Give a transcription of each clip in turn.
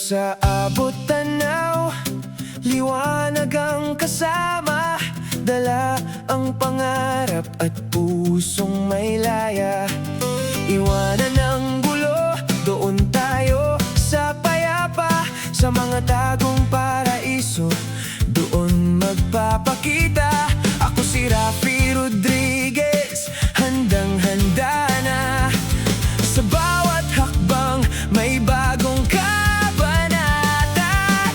sa abot tanaw, liwanag ang kasama, dala ang pangarap at pusong may laya. Iwanan ang gulo, doon tayo sa payapa, sa mga tagong paraiso, doon magpapakita. Ako si Rafi Rodriguez, handang-handa na. Sa bawat hakbang may bagong kabanata.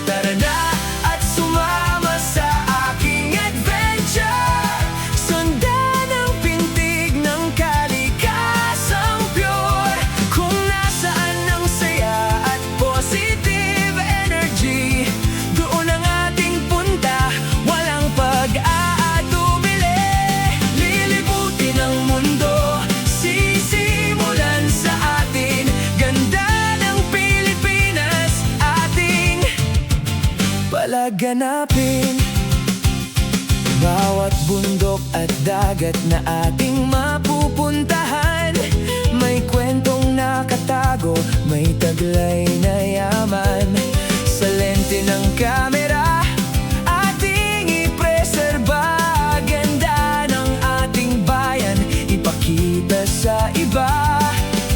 Tara na at sumama sa aking adventure, sundan ang pintig ng kalikasang pure. Kung nasaan ang saya at positive energy, doon ang ating punta, walang pag-aatubili. Lilibutin ang mundo, sisimulan sa atin. Ganda ng Pilipinas, ating palaganapin. Bawat bundok at dagat na ating mapupuntahan, may kwentong nakatago, may taglay na yaman. Sa lente ng kamera, ating ipreserba. Ganda ng ating bayan, ipakita sa iba.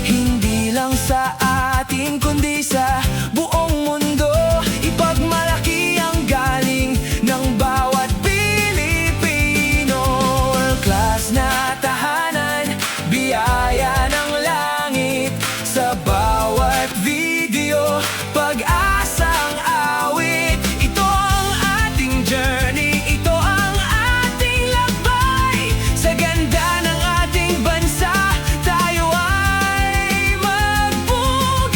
Hindi lang sa atin, kundi sa buong mundo. Ipagmalaki ang galing ng bawat Pilipino. World class na tahanan, biyaya ng langit. Sa bawat video, pag-asang awit. Ito ang ating journey, ito ang ating lakbay. Sa ganda ng ating bansa, tayo ay magbugay.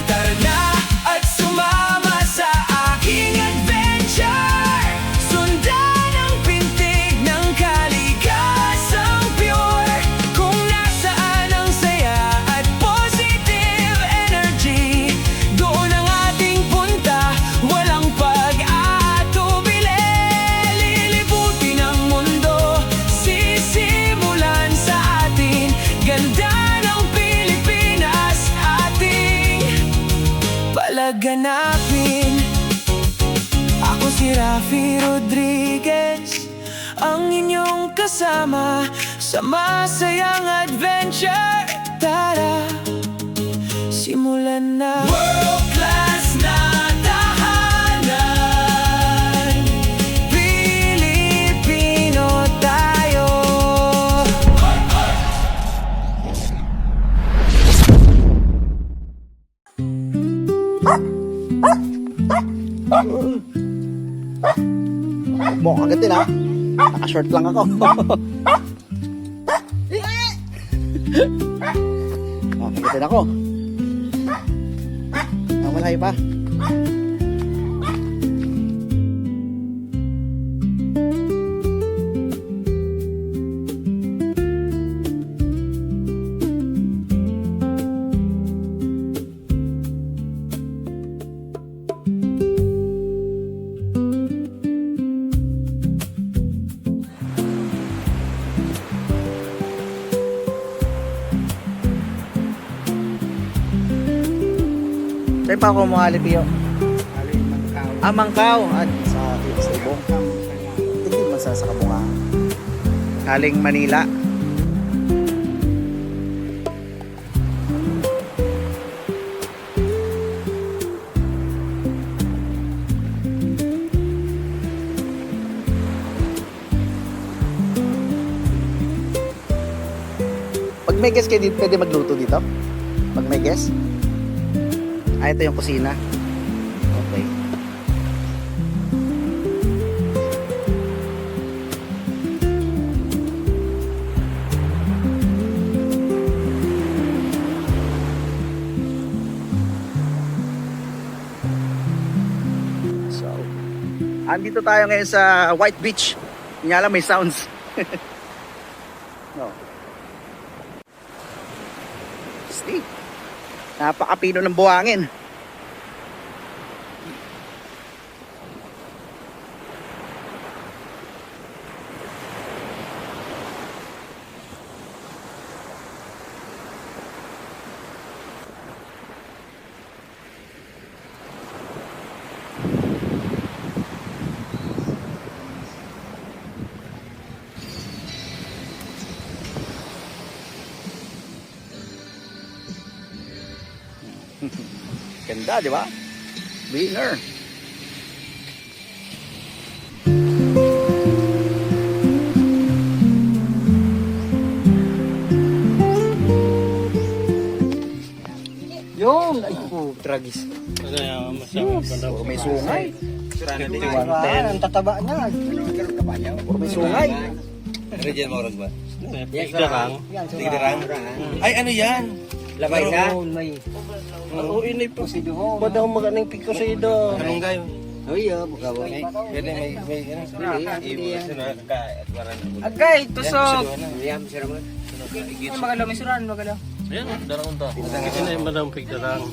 Tara na at sumama sa aking adventure, sundan ang pintig ng kalikasang pure. Kung nasaan ang saya at positive energy, doon ang ating punta, walang pag-aatubili. Lilibutin ang mundo, sisimulan sa atin. Ganda ng Pilipinas, ating palaganapin. Ako si Rafi Rodriguez, ang inyong kasama sa masayang adventure. Tara, simulan na. World class na tahanan, Pilipino tayo. Mukha agad din ha. Naka-short lang ako. Agad din ako. Malayo pa. Saan pa ako mga Lipiyo? Mangkaw. At sa Ibong. Hindi man sa Kabunga. Haling Manila. Pag may guest kayo dito, pwede magluto dito? Pag may guest? Ito yung kusina. Okay. So, andito tayo ngayon sa White Beach. Hindi alam, may sounds. No. Steve. Napakapino ng buhangin. Ganda, di ba? Winner. Yung, ay ko, tragis. Puro may sungay. Ang tataba niya. Puro may sungay. Region mo ba? Tigdarang. Tigdarang? Ay, ano yan? Labay na. Oo, inay po. Pwede akong magaling piko sa ido. Anong gayo? Oh iya, magawa. Pwede may Agay, tusok. Liam sira mo. Ano magalaw, may suraan, magalaw. Ayan, darang unta. Ina yung madang pigdarang.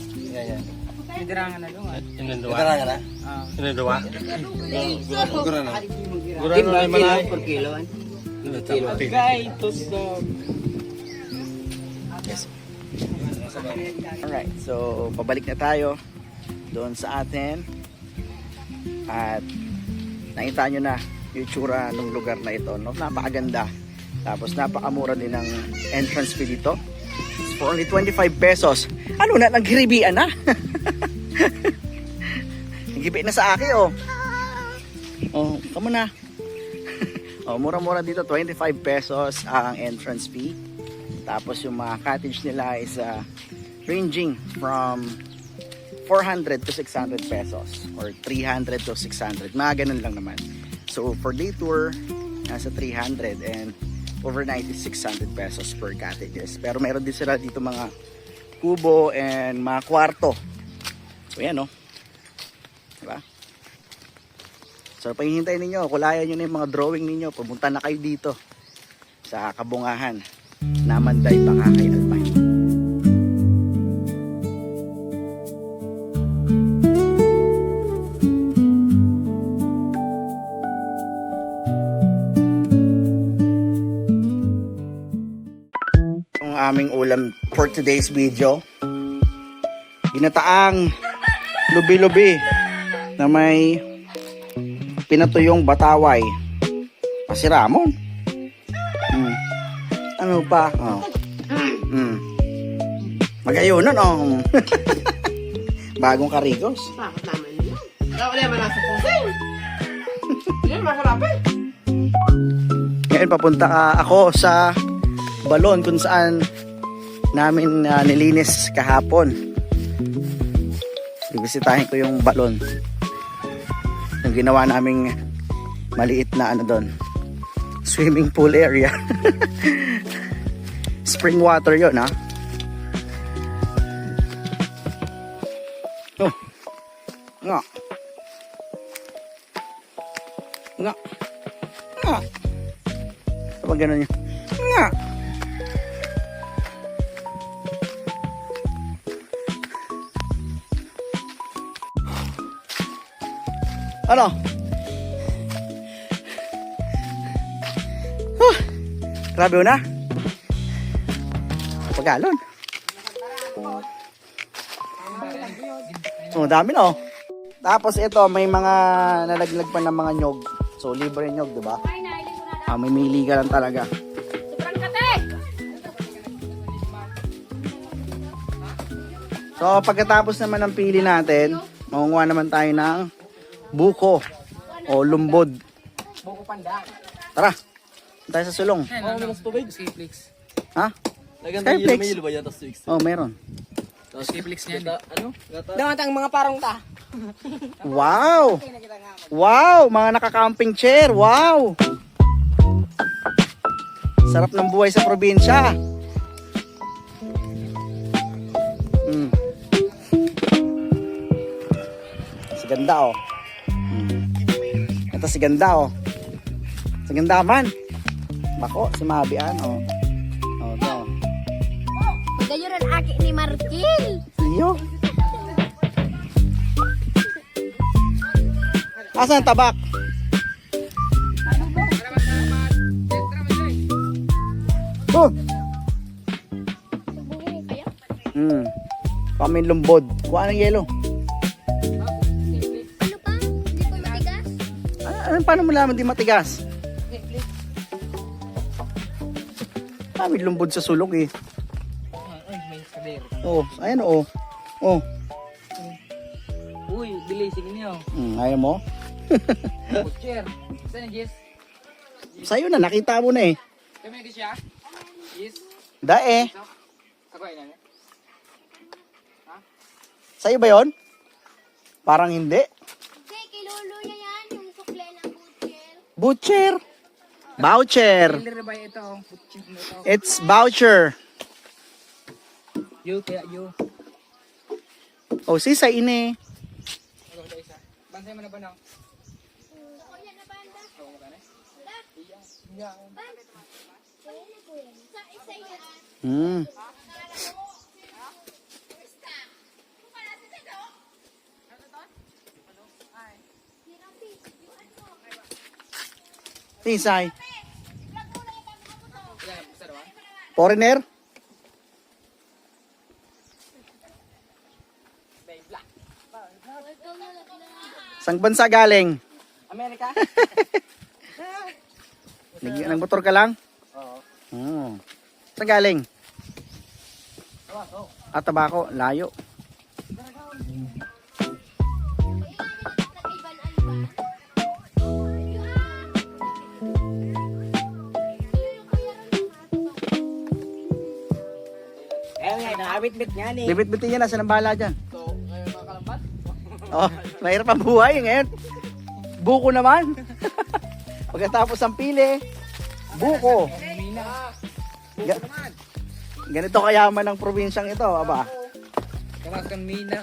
May dirangan na doon. Inenduwa. Tigdarang ka na? Inenduwa. Gura na. Gura na yung malay. Per kiloan. Agay, tusok. Alright, so pabalik na tayo doon sa atin. At nakita nyo na yung tsura ng lugar na ito, no? Napakaganda. Tapos napakamura din ng entrance fee dito. It's for only 25 pesos. Ano na, naghiribian na. Nagibi na sa akin, oh. Oh, kamo na. Oh, mura-mura dito, 25 pesos ang entrance fee. Tapos yung mga cottage nila is ranging from 400 to 600 pesos or 300 to 600. Mga ganun lang naman. So for day tour, nasa 300 and overnight is 600 pesos per cottages. Pero meron din sila dito mga kubo and mga kwarto. So yan, no? Diba? So pahihintay ninyo, kulayan nyo na yung mga drawing ninyo, pumunta na kayo dito sa Kabungahan, Namanday, Bangakay, Albay. Ang aming ulam for today's video, ginataang lubi-lubi na may pinatuyong bataway, pasiramon. Ano pa? Oh. Magayunan, oh. Bagong karigos. Bakit naman yun? Wala man nasa pusing. Yan, makalapit. Ngayon papunta ako sa balon kung saan namin nilinis kahapon. Bibisitahin ko yung balon. Yung ginawa naming maliit na ano doon, swimming pool area. Spring water yun, ha? Oh. Nga. Nga. Nga. Kapag ganun yun. Nga. Ano? Grabe na. Pagalon. Oh, dami na, oh. Tapos ito, may mga nalaglag pa ng mga nyog. So, libre nyog, diba? May mili ka lang talaga. So, pagkatapos naman ng pili natin, makunguha naman tayo ng buko o lumbod. Buko panda. Tara, tayo sa sulong. Skiplex. Ha? Skyflex? Oh, meron. Skiplex niyan. Ano? Damat ang mga parang ta. Wow! Wow! Mga naka-camping chair. Wow! Sarap ng buhay sa probinsya. Si ganda, oh. Ito si ganda, oh. Si ganda man. Bako, si Mabian, oh. Oh, ito. Gayuran aki ni Markil. Iyo. Asan ang tabak? Oh. Pamin lumbod. Kuha ng yelo. Ano pa? Hindi pa matigas? Paano mo laman di matigas? Pamin lumbod sa sulok, eh. Ay, may saber. Oh, ayan, oh. Oh. sige niyo. Ayaw mo? Butcher. Saan yung Jis? Sa'yo na, nakita mo na eh. Kami nagkis siya? Jis? Dae. Ako ay nani. Sa'yo ba yon? Parang hindi. Hindi, kay lolo niya yan. Yung sukle ng butcher. Butcher. Voucher. Killer ba ito? Butcher na ito. It's voucher. You, kaya you. Oh, si sa ine. Ako sa isa. Bansay mo na ba na? Ako yan na banda. Ako mo ka na? Banda. Kaya na ko yan. Sa isa yan. Hmm. Tisay. Ilan, basta naman? Foreigner? Sang bansa galing? Amerika? Nang motor ka lang? Oo. Saan galing? At tabako, layo. Eh, nga, nakabit-bit nga ni. Bibit-bitin niya na, saan ang bahala dyan? So, ngayon mga kalambat? Oh, mahirap ang buhay ngayon. Buko naman. Pagkatapos ang pili, buko. Mina. Ga- Ganito kayaman ng probinsyang ito, aba. Kamakan Mina.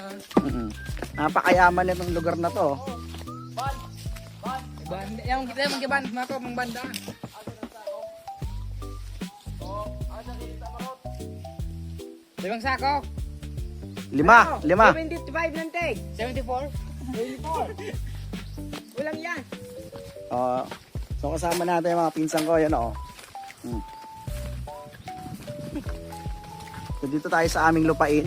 Napakayaman nitong lugar na to. Banda. Yung kita yung giban, mako mang banda. Limang sako. 5. 75 lang te. 74? 74. Ulang yan. Oh, so kasama natin yung mga pinsan ko, yan oh. So dito tayo sa aming lupain.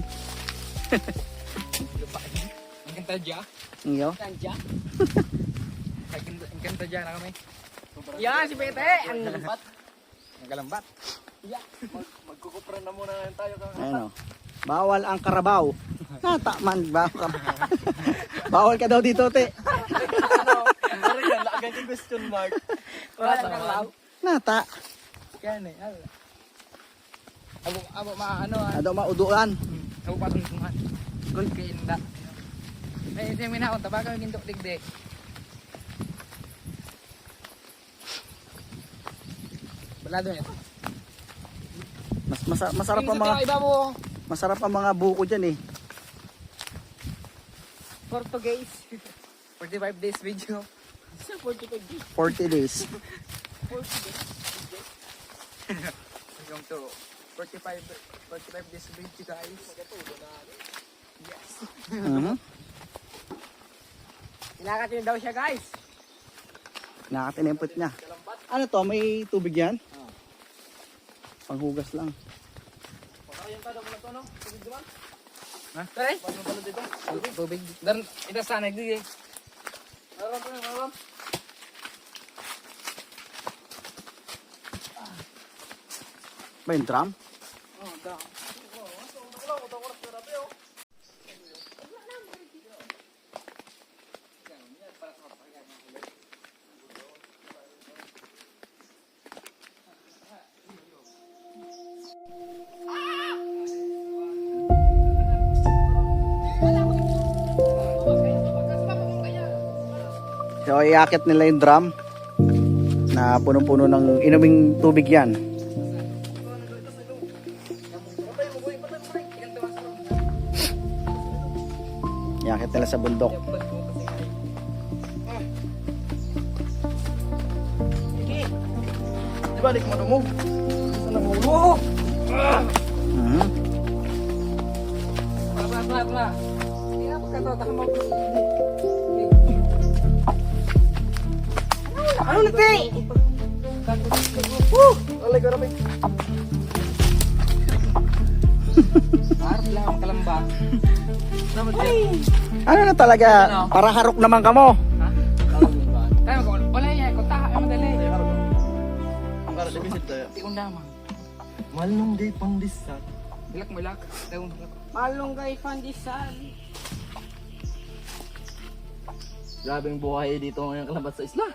Ang kanta dya. Iyo. Kanta. Ang kanta dya na kami. Yan, si Pete. Ang galambat. Ang galambat. Magkukupran na muna ngayon tayo. Ayan oh. Bawal ang karabaw. Nataman ba? Bawal ka daw dito, te. Ano yan? Lagyan yung question mark. Wala nang law. Nata. Yan eh. Abo maano ah. Ado mauduan. Abo patong tungan. Good kay inda. Ay, ito yung minahon. Tabaga yung gintok digde. Balado nito. Masarap ang mga Iba mo. masarap ang mga buko diyan eh. Portuguese. 45 days video. 45 days. 40 days. Welcome to 45 days video guys. Yes. Mhm. Kinakatin daw siya guys. Nakatinimpot niya. Ano to? May tubig yan? Panghugas lang. Ha? Tara. Tubig. Dan ita sana di. Ba yung drum? So, iakit nila yung drum na punong-puno ng inuming tubig yan. Iakit nila sa bundok. Balik mo na mo. Mhm. Pla. Iya pa kato ta mo. Ano na te? Alay ka rabi. Harap lang ang kalamba. Ano na talaga? Para harok naman ka mo. Ha? Tayo ko. Wala yan. Kung taha ay madali. Ang karo dibisit tayo. Di kong damang. Malnong day pang disat. Bilak mo bilak. Tayo bilak. Malunggay pandesal. Grabing buhay dito ngayon kalabas sa isla.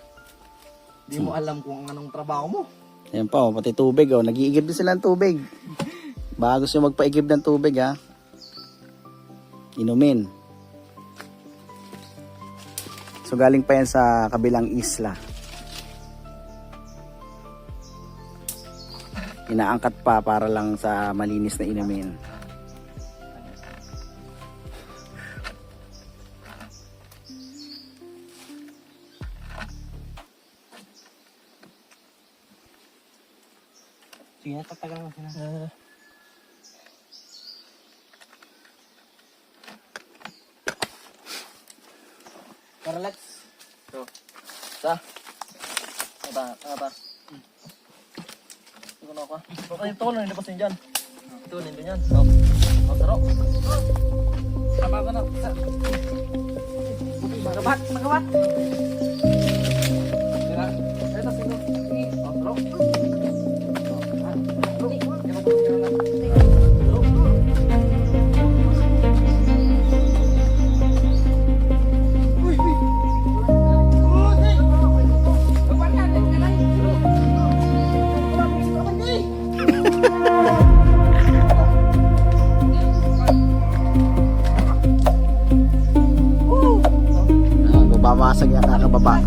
Di mo alam kung anong trabaho mo. Ayan pa, oh, pati tubig. Oh. Nag-iigib din sila ng tubig. Baka gusto nyo magpaigib ng tubig, ha? Inumin. So, galing pa yan sa kabilang isla. Inaangkat pa para lang sa malinis na inumin. Sige, tatagal mo sila. Para let's. So. Sa. Ata. Ito na ako. Okay, ito na nilabas din dyan. Ito, nindun yan. So. Sarap. Tama ko na. Magabat. Tira. Ito, sino? Sarap. Babasag yan kakababa.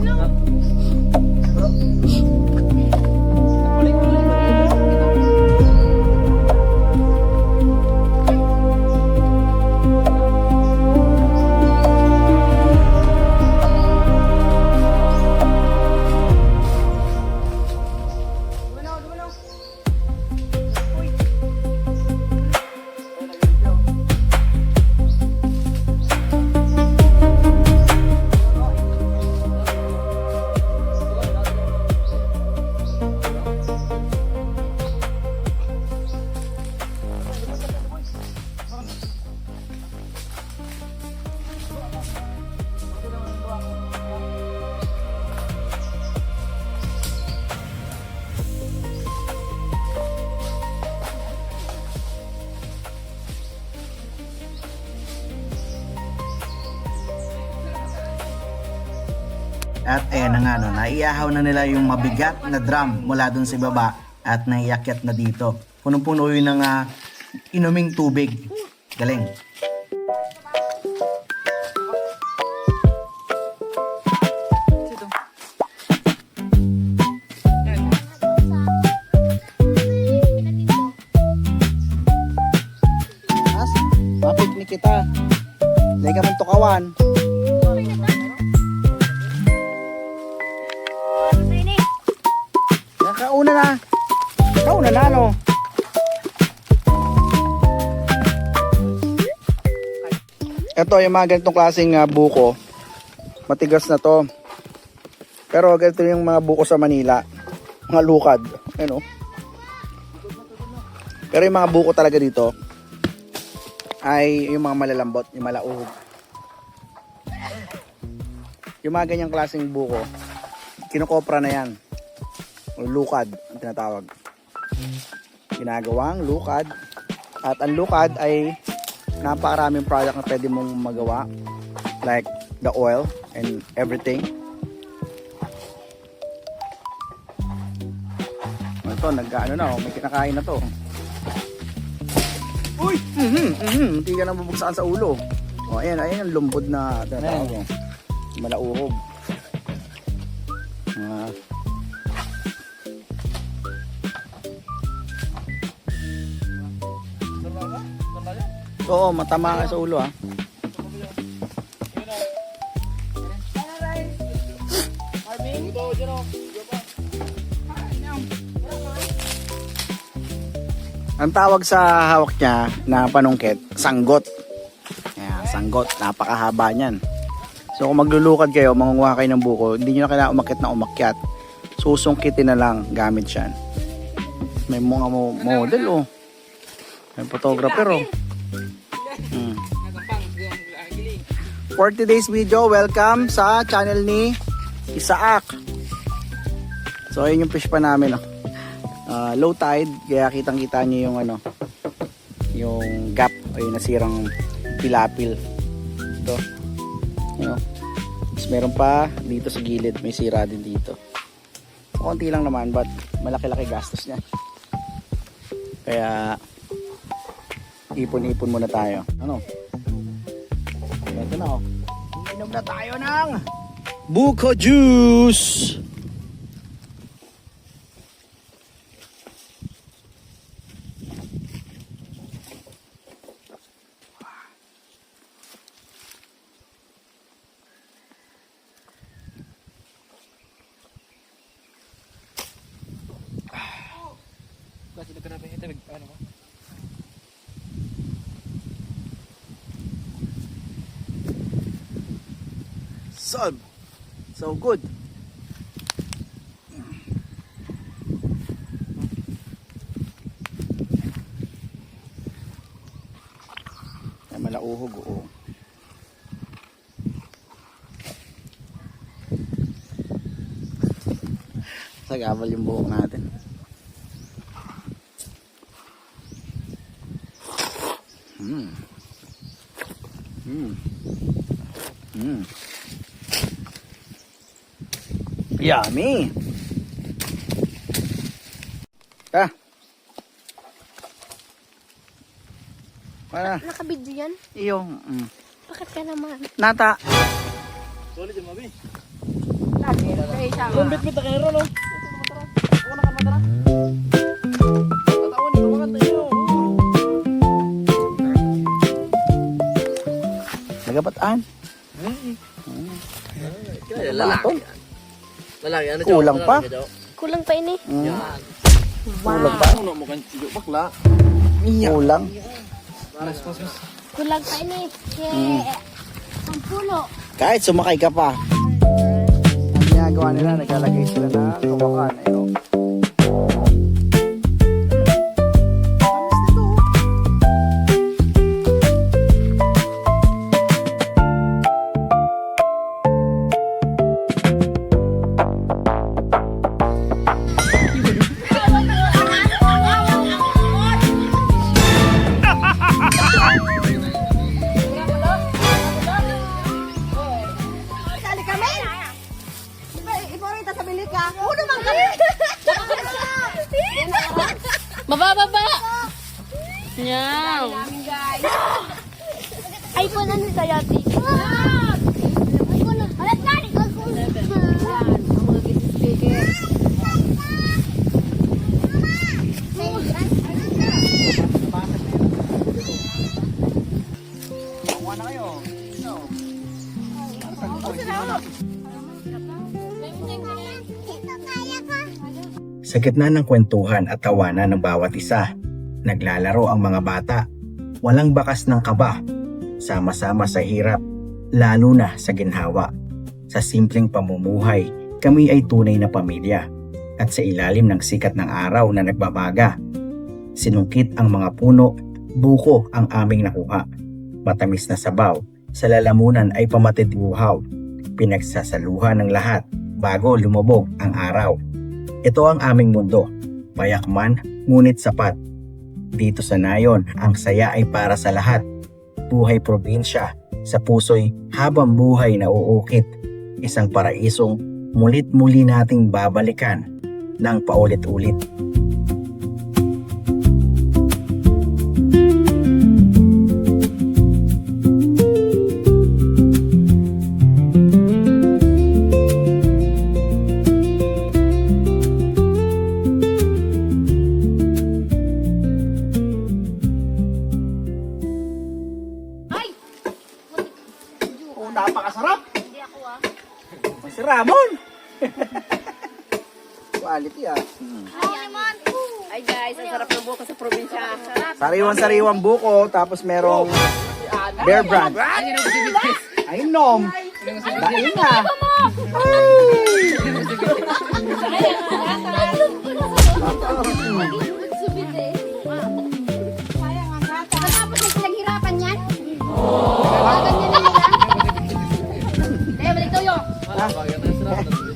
At ayan na nga, no, naiahaw na nila yung mabigat na drum mula dun sa baba at naiakyat na dito. Punong-puno yun ng inuming tubig. Galing. Mapiknik kita. Lagi ka man tukawan. Kauna na, no? Ito yung mga ganitong klaseng buko. Matigas na to. Pero ganito yung mga buko sa Manila. Mga lukad. Ano? Pero yung mga buko talaga dito ay yung mga malalambot, yung malauhog. Yung mga ganyang klaseng buko, kinokopra na yan. O lukad ang tinatawag. Ginagawang lukad. At ang lukad ay napakaraming product na pwede mong magawa, like the oil and everything. Ito, nag-ano na, may kinakain na to. Uy! Hindi ka na mabuksan sa ulo. O, ayan ang lumbod na tinatawag. Malauhog. Oo, matama ka sa ulo, ha. Ang tawag sa hawak niya na panungkit, sanggot. Ayan, sanggot, napakahaba niyan. So kung maglulukad kayo, mangunguha kayo ng buko, hindi nyo na kailangan umakyat na umakyat. Susungkitin na lang gamit siyan. May mga model, oh. May photographer, oh. 40 days video, welcome sa channel ni Isaac. So ayun yung fish pa namin, oh. Low tide, kaya kitang-kita niyo yung yung gap o yung nasirang pilapil. Ito. You know, meron pa dito sa gilid, may sira din dito. Konti lang naman, but malaki-laki gastos niya. Kaya ipon-ipon muna tayo. Ano? Ito na, oh. Inom na tayo ng buko juice. Kasi nagkarabi ito, ano ba? So good. Ay, malauhog, oo. Sagabal yung buhok natin. Yummy. Ah. Para Nakabidyo yan? iyo. Bakit ka naman? Nata. Solid yung mabi. Bit na kayo no. Nagabataan. Lalaki. Lalaki, ano Kulang pa. Kulang pa ini. Yan. Kulang pa. Ano mo kan siyo bakla? Kulang. Kulang pa ini. Kaya, 10. Kahit sumakay ka pa. Ang ginagawa nila, naglalagay sila na kawakan. Ayun. Sali kami? Iporita sa bilik ka. Uno man kami. Mabababa! Yan! iPhone ano sa yati? iPhone! Alat ka! Sa gitna ng kwentuhan at tawanan ng bawat isa, naglalaro ang mga bata. Walang bakas ng kaba. Sama-sama sa hirap, lalo na sa ginhawa. Sa simpleng pamumuhay, kami ay tunay na pamilya. At sa ilalim ng sikat ng araw na nagbabaga, sinungkit ang mga puno, buko ang aming nakuha. Matamis na sabaw, sa lalamunan ay pamatid buhaw. Pinagsasaluhan ng lahat bago lumubog ang araw. Ito ang aming mundo, payak man ngunit sapat. Dito sa Nayon, ang saya ay para sa lahat. Buhay probinsya, sa puso'y habang buhay na uukit. Isang paraisong mulit-muli nating babalikan ng paulit-ulit. Napakasarap. Hindi ako Si Ramon. Quality ah. Ay guys, ang sarap ng buko sa probinsya. Sariwan-sariwang buko, tapos merong Bear Brand. Ay, yun ang gusto. Ay, nom. Dahil na. Tapos may pinaghirapan yan? Ganyan na nila? Balik tayo.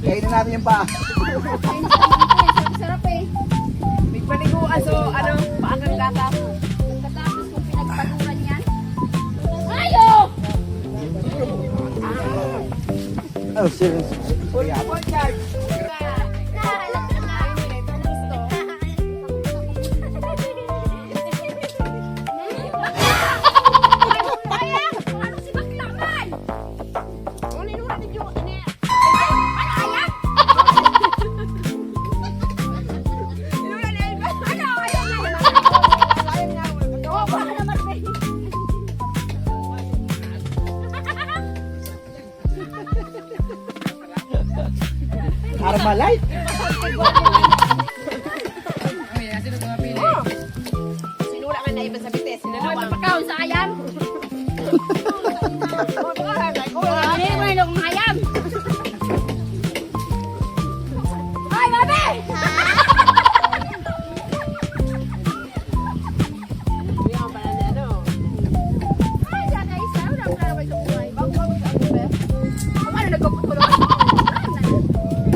Kainin natin yung pa. Sarap eh. May paliguan, so ano, paangang gatas. Pagkatapos kung pinagpaguran yan. Ayo! Oh, serious. Armalite. Ay, sino ito mapili? Sinura ka na iba sa bites. Sinalawa. Pagkaon sa ayam. Hindi mo nilong ayam. Ay, babe! Ay, sana isa. Wala ko na sa buhay. Ano, nagkapot ko lang.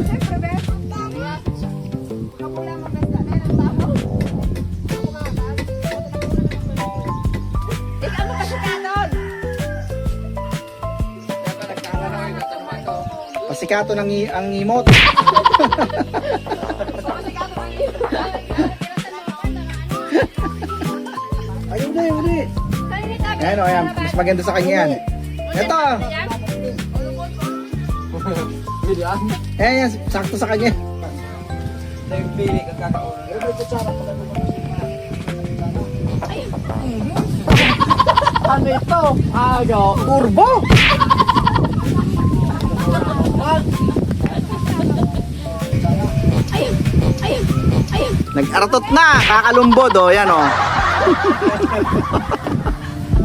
Siyempre, be. Kapula maganda na ng tao. Ikaw mo kasi ka doon. Pasikato ng ang imot. Ayun na, yun na. Ayan o, ayan. Mas maganda sa kanya yan. Ito. Ayan, yan. Sakto sa kanya. Ano ito? Turbo. Nag-aratot na, kakalumbod oh, yan oh.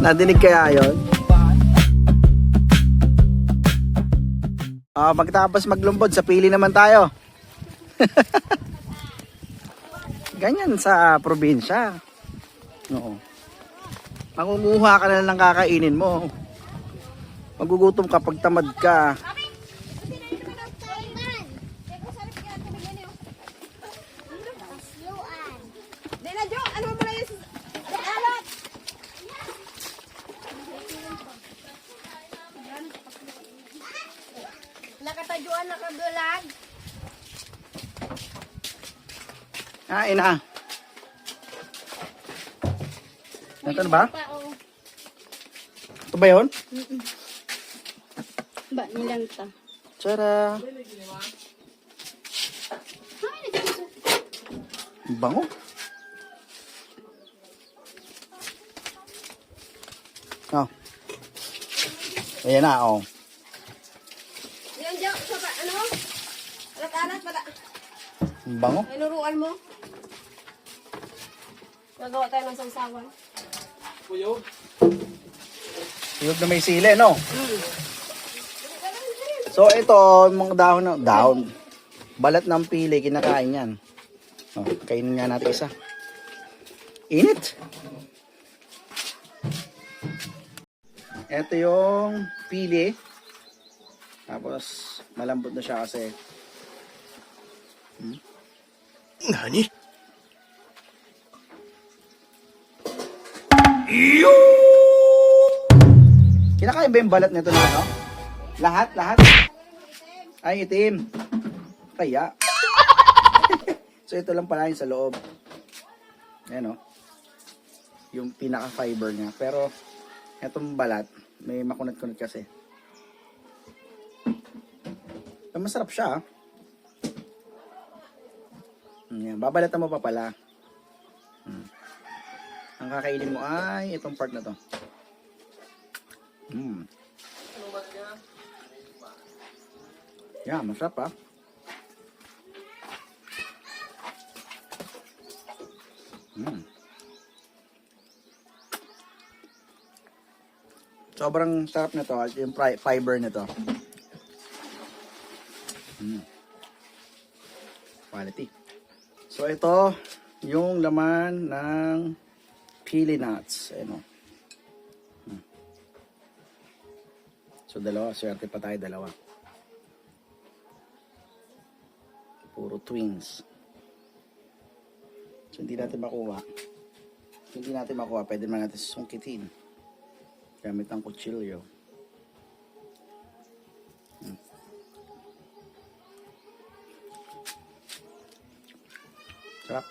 Nadinig kaya yun? Pagtapos maglumbod, sa pili naman tayo. Ganyan sa probinsya. Oo. Mangunguha ka na lang ng kakainin mo. Magugutom ka pag tamad ka. Nena Jo, ano mo na yun? Alat! Nakatajuan na kadulag. Kain na. Ito na ba? Ito ba yun? Ba, nilang ta. Tara. Bango. Oh. Ayan na, oh. Nena Jo, ano? Alat-alat pala. Bango. Inuruan mo. Nagawa tayo ng sangsawan. Tuyog na may sili, no? So, ito, mga dahon. Balat ng pili, kinakain yan. Oh, kainin nga natin isa. Init. Ito yung pili. Tapos, malambot na siya kasi. Nani? Kinakain ba yung balat nito na ano? Lahat? Ay, itim. Kaya. So, ito lang pala yung sa loob. Ayan o. Yung pinaka-fiber niya. Pero, itong balat, may makunat-kunat kasi. Pero masarap siya. Ayan, babalatan mo pa pala. Ang kakainin mo ay itong part na to. Yeah, masarap ha. Sobrang sarap na to, yung fiber nito. Quality. So ito yung laman ng pili nuts. Ayan o. So dalawa, swerte pa tayo dalawa. Puro twins. So hindi natin makuha. Pwede naman natin sungkitin. Gamit ang kutsilyo. Sarap.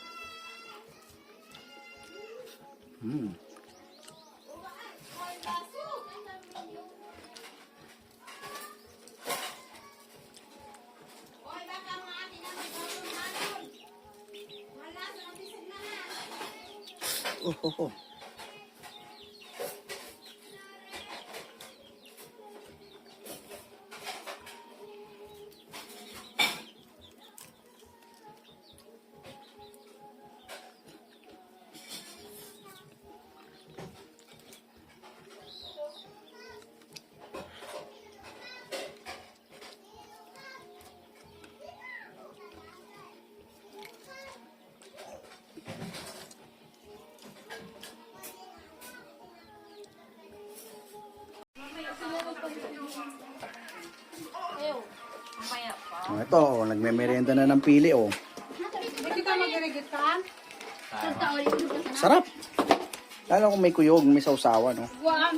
Oh. Ito, nagme-merienda na ng pili, oh. Hindi ka mag-irigitan? Sarap. Lalo kung may kuyog, may sausawan, no? Wag.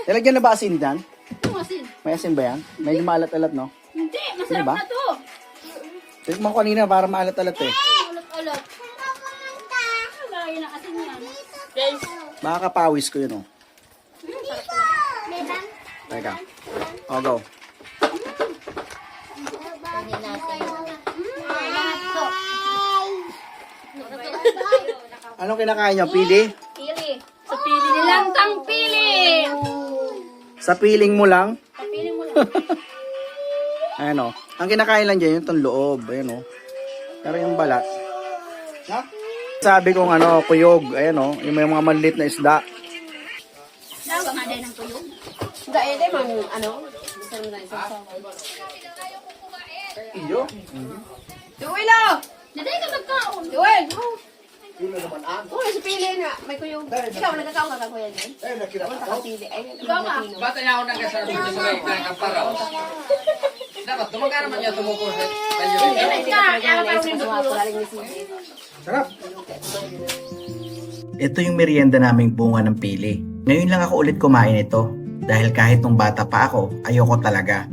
Nilagyan na ba asin dyan? Masin. May asin ba yan? Medyo maalat-alat, no? Hindi, masarap Diba? na to. Tikman ko kanina para maalat-alat, eh. Ulot-ulot. Lagi na kasi niyan. Guys. Makakapawis ko yun, oh. Teka. Oh, go. Anong kinakain nyo? Pili? Pili. Sa pili nilang tang pili. Sa piling mo lang? Sa pili mo lang. Ayan, oh. Ang kinakain lang dyan, yung itong loob. Ayan, oh. Pero yung balat. Ha? Sabi kong ano, kuyog. Ayan, oh. Yung may mga maliit na isda. Dawa nga din ang tuyog. Hindi, hindi man, ano? Gusto mo na isang Iyo? Duwilo! Naday ka magkaon. Duwil! Yun na naman ang. Oh, sa pili na. May kuyong. Ikaw, nagkakaon ka kuya niyan? nakirap Punta ka pili. Ay, Ikaw ka. Bata niya ako nagkasabi sa sabay ng kaparaw. Dapat, tumagana man niya tumukul sa tayo. Sarap. Ito yung merienda naming bunga ng pili. Ngayon lang ako ulit kumain ito. Dahil kahit nung bata pa ako, ayoko talaga.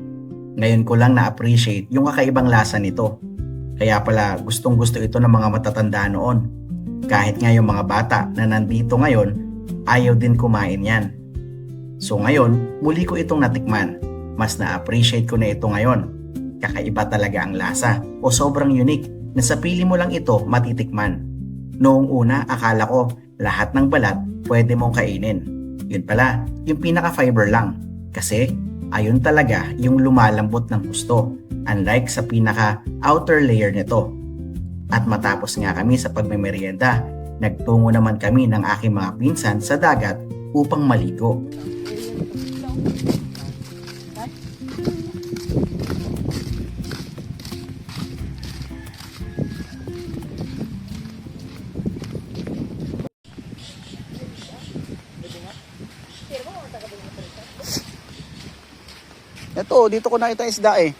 Ngayon ko lang na-appreciate yung kakaibang lasa nito. Kaya pala gustong gusto ito ng mga matatanda noon. Kahit nga yung mga bata na nandito ngayon, ayaw din kumain yan. So ngayon, muli ko itong natikman. Mas na-appreciate ko na ito ngayon. Kakaiba talaga ang lasa o sobrang unique na sa pili mo lang ito matitikman. Noong una, akala ko lahat ng balat pwede mong kainin. Yun pala, yung pinaka-fiber lang. Kasi ayun talaga yung lumalambot ng gusto. Unlike sa pinaka-outer layer nito. At matapos nga kami sa pagmemerienda, nagtungo naman kami ng aking mga pinsan sa dagat upang maligo. Ito, dito ko nakita isda eh.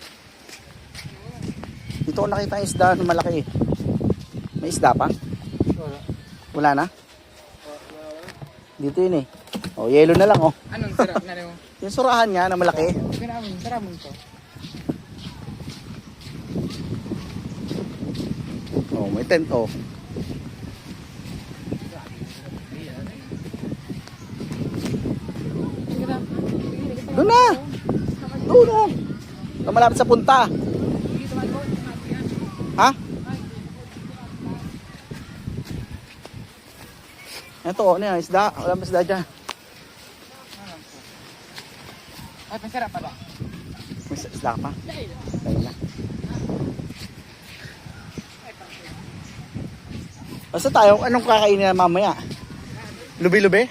Dito ko nakita isda na malaki eh. May isda pa? Wala na? Dito yun eh. Oh, yellow na lang oh. Anong sarap na rin mo? Yung surahan nga na malaki. Sarap mo ito. Oh, may tent oh. Doon na! Doon oh! Malapit sa punta. Ha? Ito oh, ano yan, isda. Wala pa isda dyan. Ay, masarap pala. May isda ka pa? Dahil na. Basta tayo, anong kakainin na mamaya? Lubi-lubi?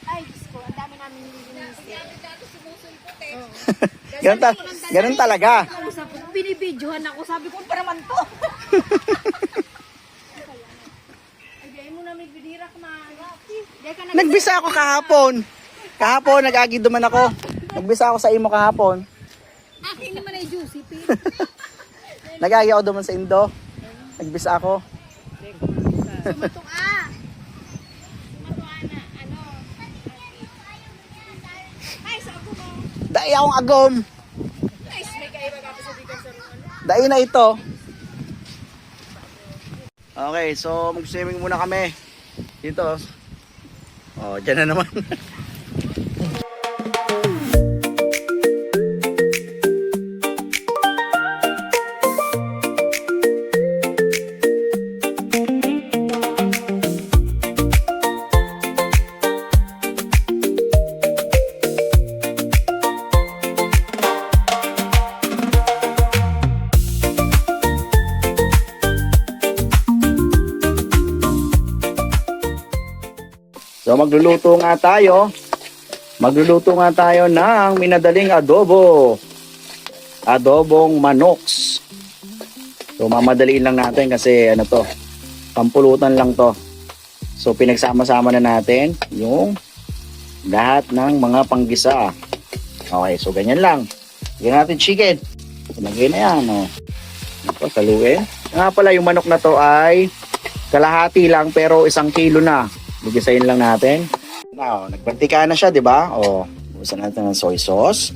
Ay, Diyos ko, ang dami namin nililinis. Ganun talaga. Binibidyohan ako. Sabi ko, para man to. Ay, di mo na may bidirak na. Nagbisa ako kahapon. Kahapon, nag-agiduman ako. Nagbisa ako sa imo kahapon. Akin naman ay juicy, Pete. Nag-agi ako duman sa Indo. Nagbisa ako. Sumatua. Dahil akong agom. Dain na ito. Okay, so mag-swimming muna kami. Dito. Oh, dyan na naman. So magluluto nga tayo. Magluluto nga tayo ng minadaling adobo. Adobong manoks. So mamadaliin lang natin kasi ano to, pampulutan lang to. So pinagsama-sama na natin yung lahat ng mga panggisa. Okay, so ganyan lang. Lagyan natin chicken. Lagyan na yan. Oh. Ito, saluin. Nga pala yung manok na to ay kalahati lang pero 1 kilo na. Gigisahin lang natin. Now, nagbantika na siya, di ba? O, ubusan natin ng soy sauce.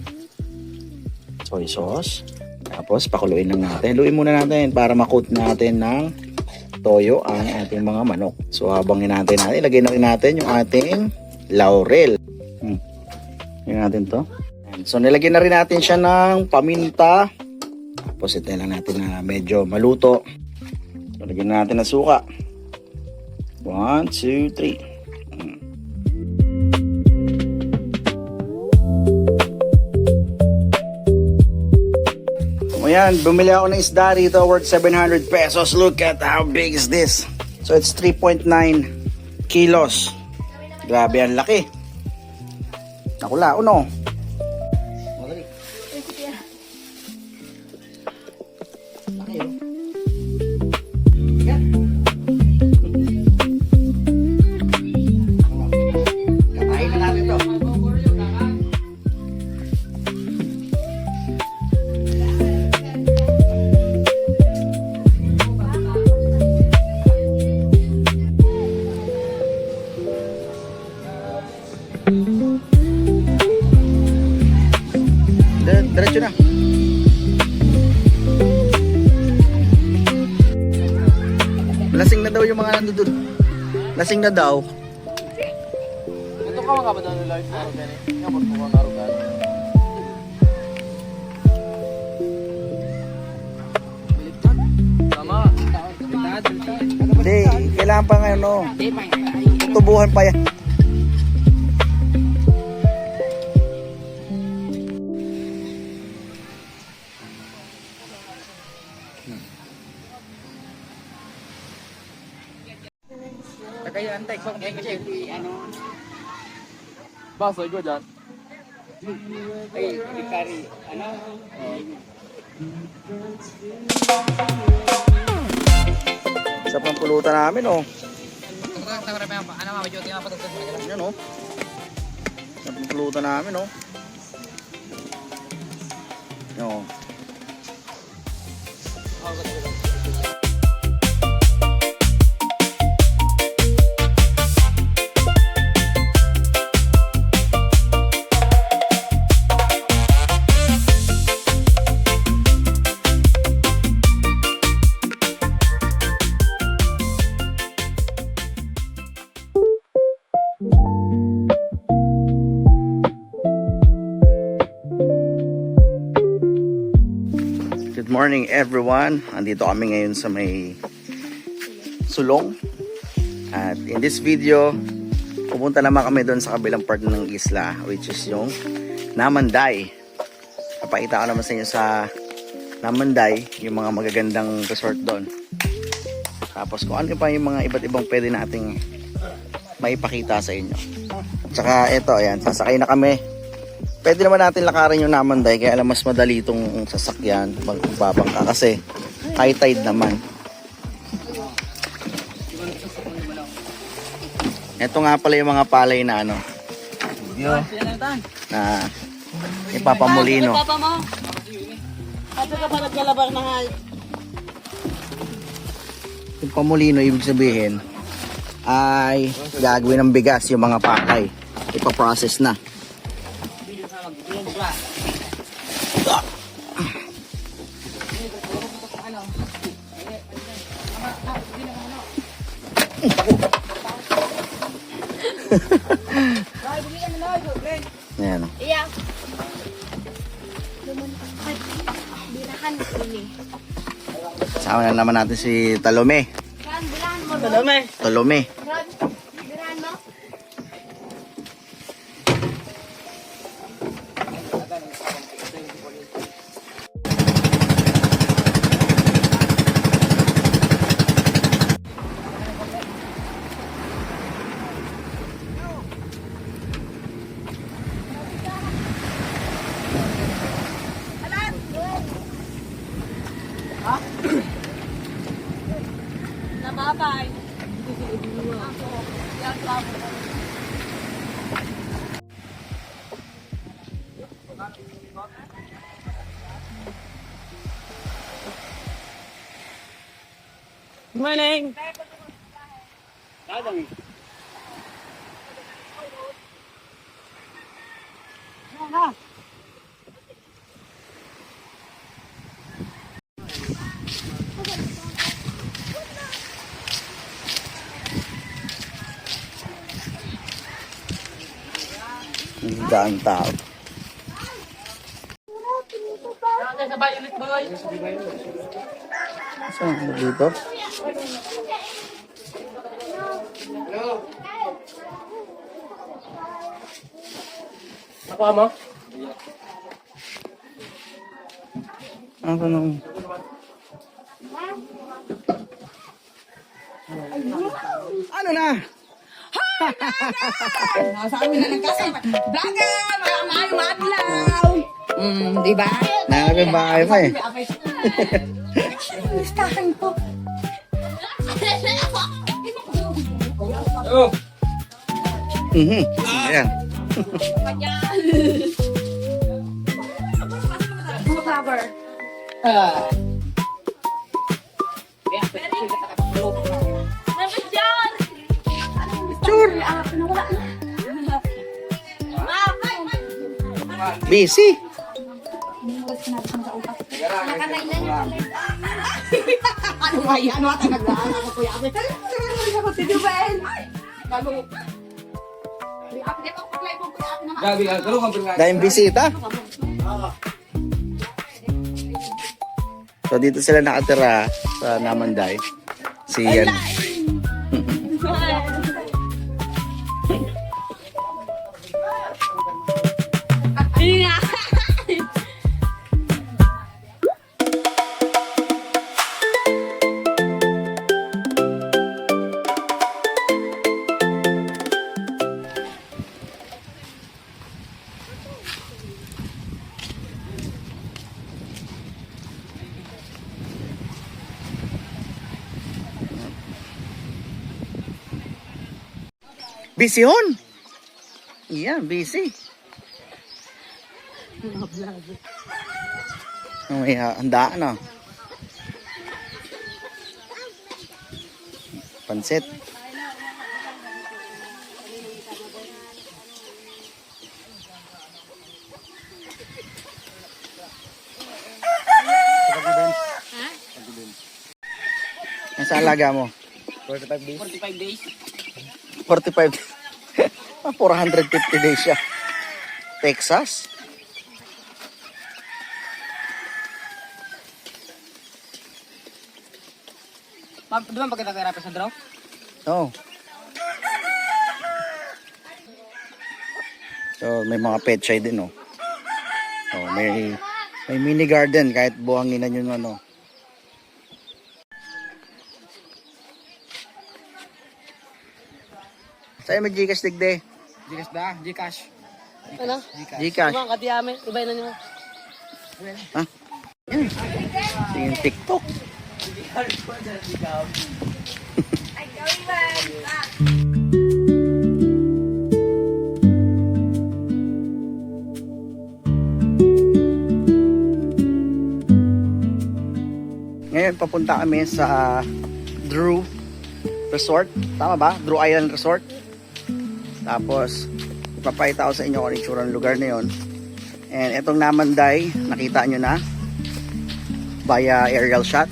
Soy sauce. Tapos, pakuluin lang natin. Luin muna natin para makut natin ng toyo ang ating mga manok. So, habang natin, ilagay na rin natin yung ating laurel. Lagyan natin to. So, nilagyan na rin natin siya ng paminta. Tapos, ito lang natin na medyo maluto. So, lagyan na natin ng suka. 1, 2, 3. O yan, bumili ako ng isda rito worth 700 pesos. Look at how big is this. So it's 3.9 kilos. Grabe, ang laki. Nakula, uno. Diretso na. Lasing na daw yung mga nandun. Lasing na daw. Ito ka mga ba daw ni Lord? Araw gani. Ngapot mo ang araw gani. Tama. Hindi, kailangan pa ngayon, no? Tubuhan pa yan. Kaya antay ko kung ano. Basoy ko dyan. Ay, kari. Ano? Sa pampulutan namin, oh. Ano mga medyo tingnan pa ito. Yan, oh. Sa pampulutan namin, oh. Yan, oh. Good morning everyone. Andito kami ngayon sa may sulong. At in this video, pupunta naman kami doon sa kabilang part ng isla, which is yung Namanday. Papakita ko naman sa inyo sa Namanday, yung mga magagandang resort doon. Tapos kung ano pa yung mga iba't ibang pwede nating maipakita sa inyo. At saka ito, ayan, sasakay na kami. Pwede naman natin lakarin yung Namanday, kaya alam mas madali itong sasakyan magbabangka kasi high tide naman. Ito nga pala yung mga palay na ano, na ipapamulino. Yung pamulino, ibig sabihin ay gagawin ng bigas yung mga palay. Ipaprocess na. Ayan. Iya. Ay, birahan ini. Sama na naman natin si Talome. Kan, birahan mo. Talome. Kan, birahan mo. Ang daan tao. Saan dito? Ako mo? Ano nung... Ano na? Sa amin na lang kasi. Daga! Maayo maadlaw! Di ba? Nakakabay pa eh. Listahan po. Ayan. Cover. Dapat yan. Sure. Nawala na. Busy. Nakanay na niya. Ano nga yan? Ano ata naglaan ako po yan? Ako si Juben. Dahil bisita. So dito sila nakatira sa Namanday. Si Yan. Busy hon. Yan, busy. May handaan na. Pansit. Nasa alaga mo? 45 days. 45 days. 45 days. 450 days siya. Texas. Di ba pagkatapos sa draw? Oh. So may mga pet siya din, oh. Oh, may mini garden kahit buhanginan yun, ano. Sa'yo may Gcash digde. Gcash ba? Gcash. Ano? Gcash. Ibang katiyame. Ibay na niyo. Ha? Yan. Tingin TikTok. Ngayon papunta kami sa Drew Resort. Tama ba? Drew Island Resort. Tapos ipapakita ko sa inyo kung ano yung itsura ng lugar na yun. And itong Namanday, nakita nyo na via aerial shot.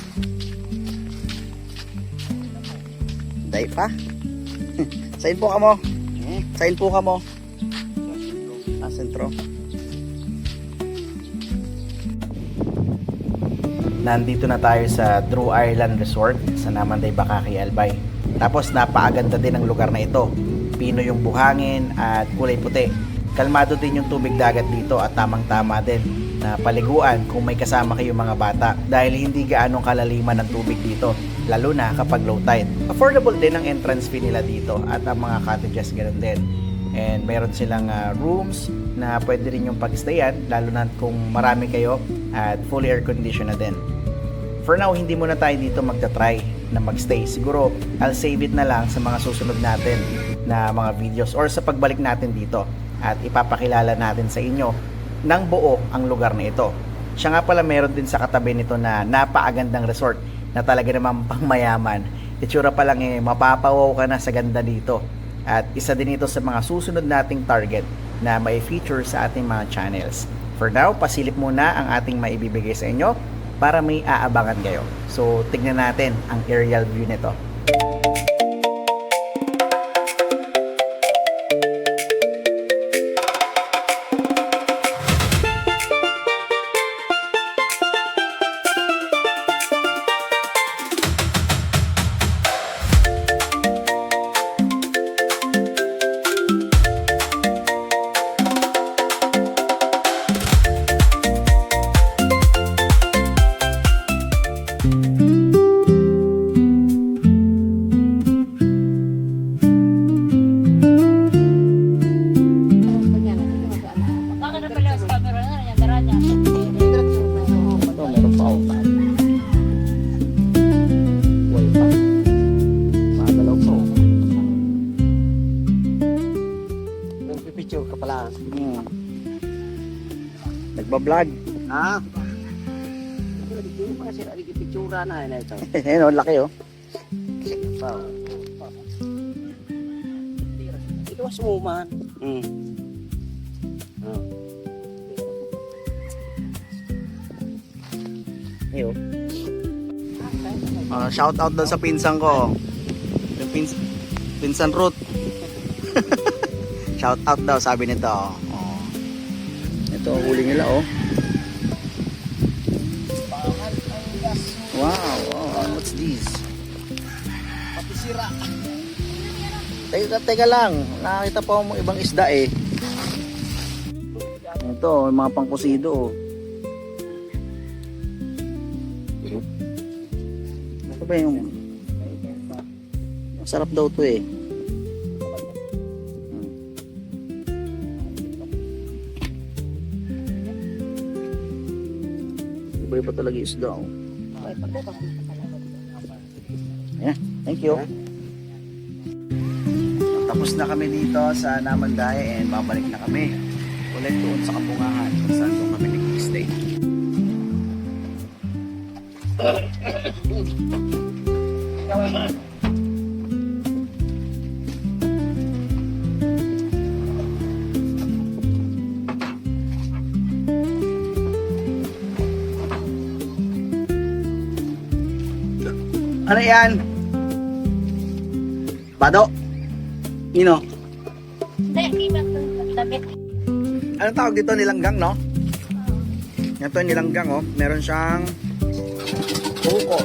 Dahil pa. Sain po ka mo. Sain po ka mo. Sentro. Nandito na tayo sa Drew Island Resort sa Namanday, Bakaki, Albay. Tapos napakaganda din ang lugar na ito. Pino yung buhangin at kulay puti. Kalmado din yung tubig dagat dito at tamang-tama din na paliguan kung may kasama kayong mga bata dahil hindi gaanong kalaliman ng tubig dito, lalo na kapag low tide. Affordable din ang entrance fee nila dito at ang mga cottages ganoon din. And mayroon silang rooms na pwede rin yung pagstayan, lalo na kung marami kayo at fully air conditioned na din. For now, hindi muna tayo dito magta-try na magstay. Siguro, I'll save it na lang sa mga susunod natin na mga videos or sa pagbalik natin dito at ipapakilala natin sa inyo ng buo ang lugar na ito. Siya nga pala meron din sa katabi nito na napakagandang resort na talaga naman pangmayaman. Itsura pa lang mapapawaw ka na sa ganda dito. At isa din ito sa mga susunod nating target na may feature sa ating mga channels. For now, pasilip muna ang ating maibibigay sa inyo para may aabangan kayo. So, tignan natin ang aerial view nito. Picture ka pala. Nagbablog. Ha? Hindi mo kasi nagpipictura na ito. Ayun, oh, laki oh. Ito was mo man. Ayun. Shout out daw sa pinsan ko. Yung pinsan Ruth. Shout out daw sabi nito. Oh. Ito huli nila oh. Wow, what's this? Patisira. Teka lang, nakita pa mo ibang isda eh. Ito, yung mga pangkusido oh. Ito ba yung masarap daw to eh. Iba-iba talaga yung isda oh. Yeah, thank you. Tapos na kami dito sa Namanday and babalik na kami ulit doon sa Kabungahan kung saan doon kami nag-stay. Ano yan? Bado? Ino? Ano tawag dito? Nilanggang, no? Ito yung nilanggang, oh. Meron siyang buko.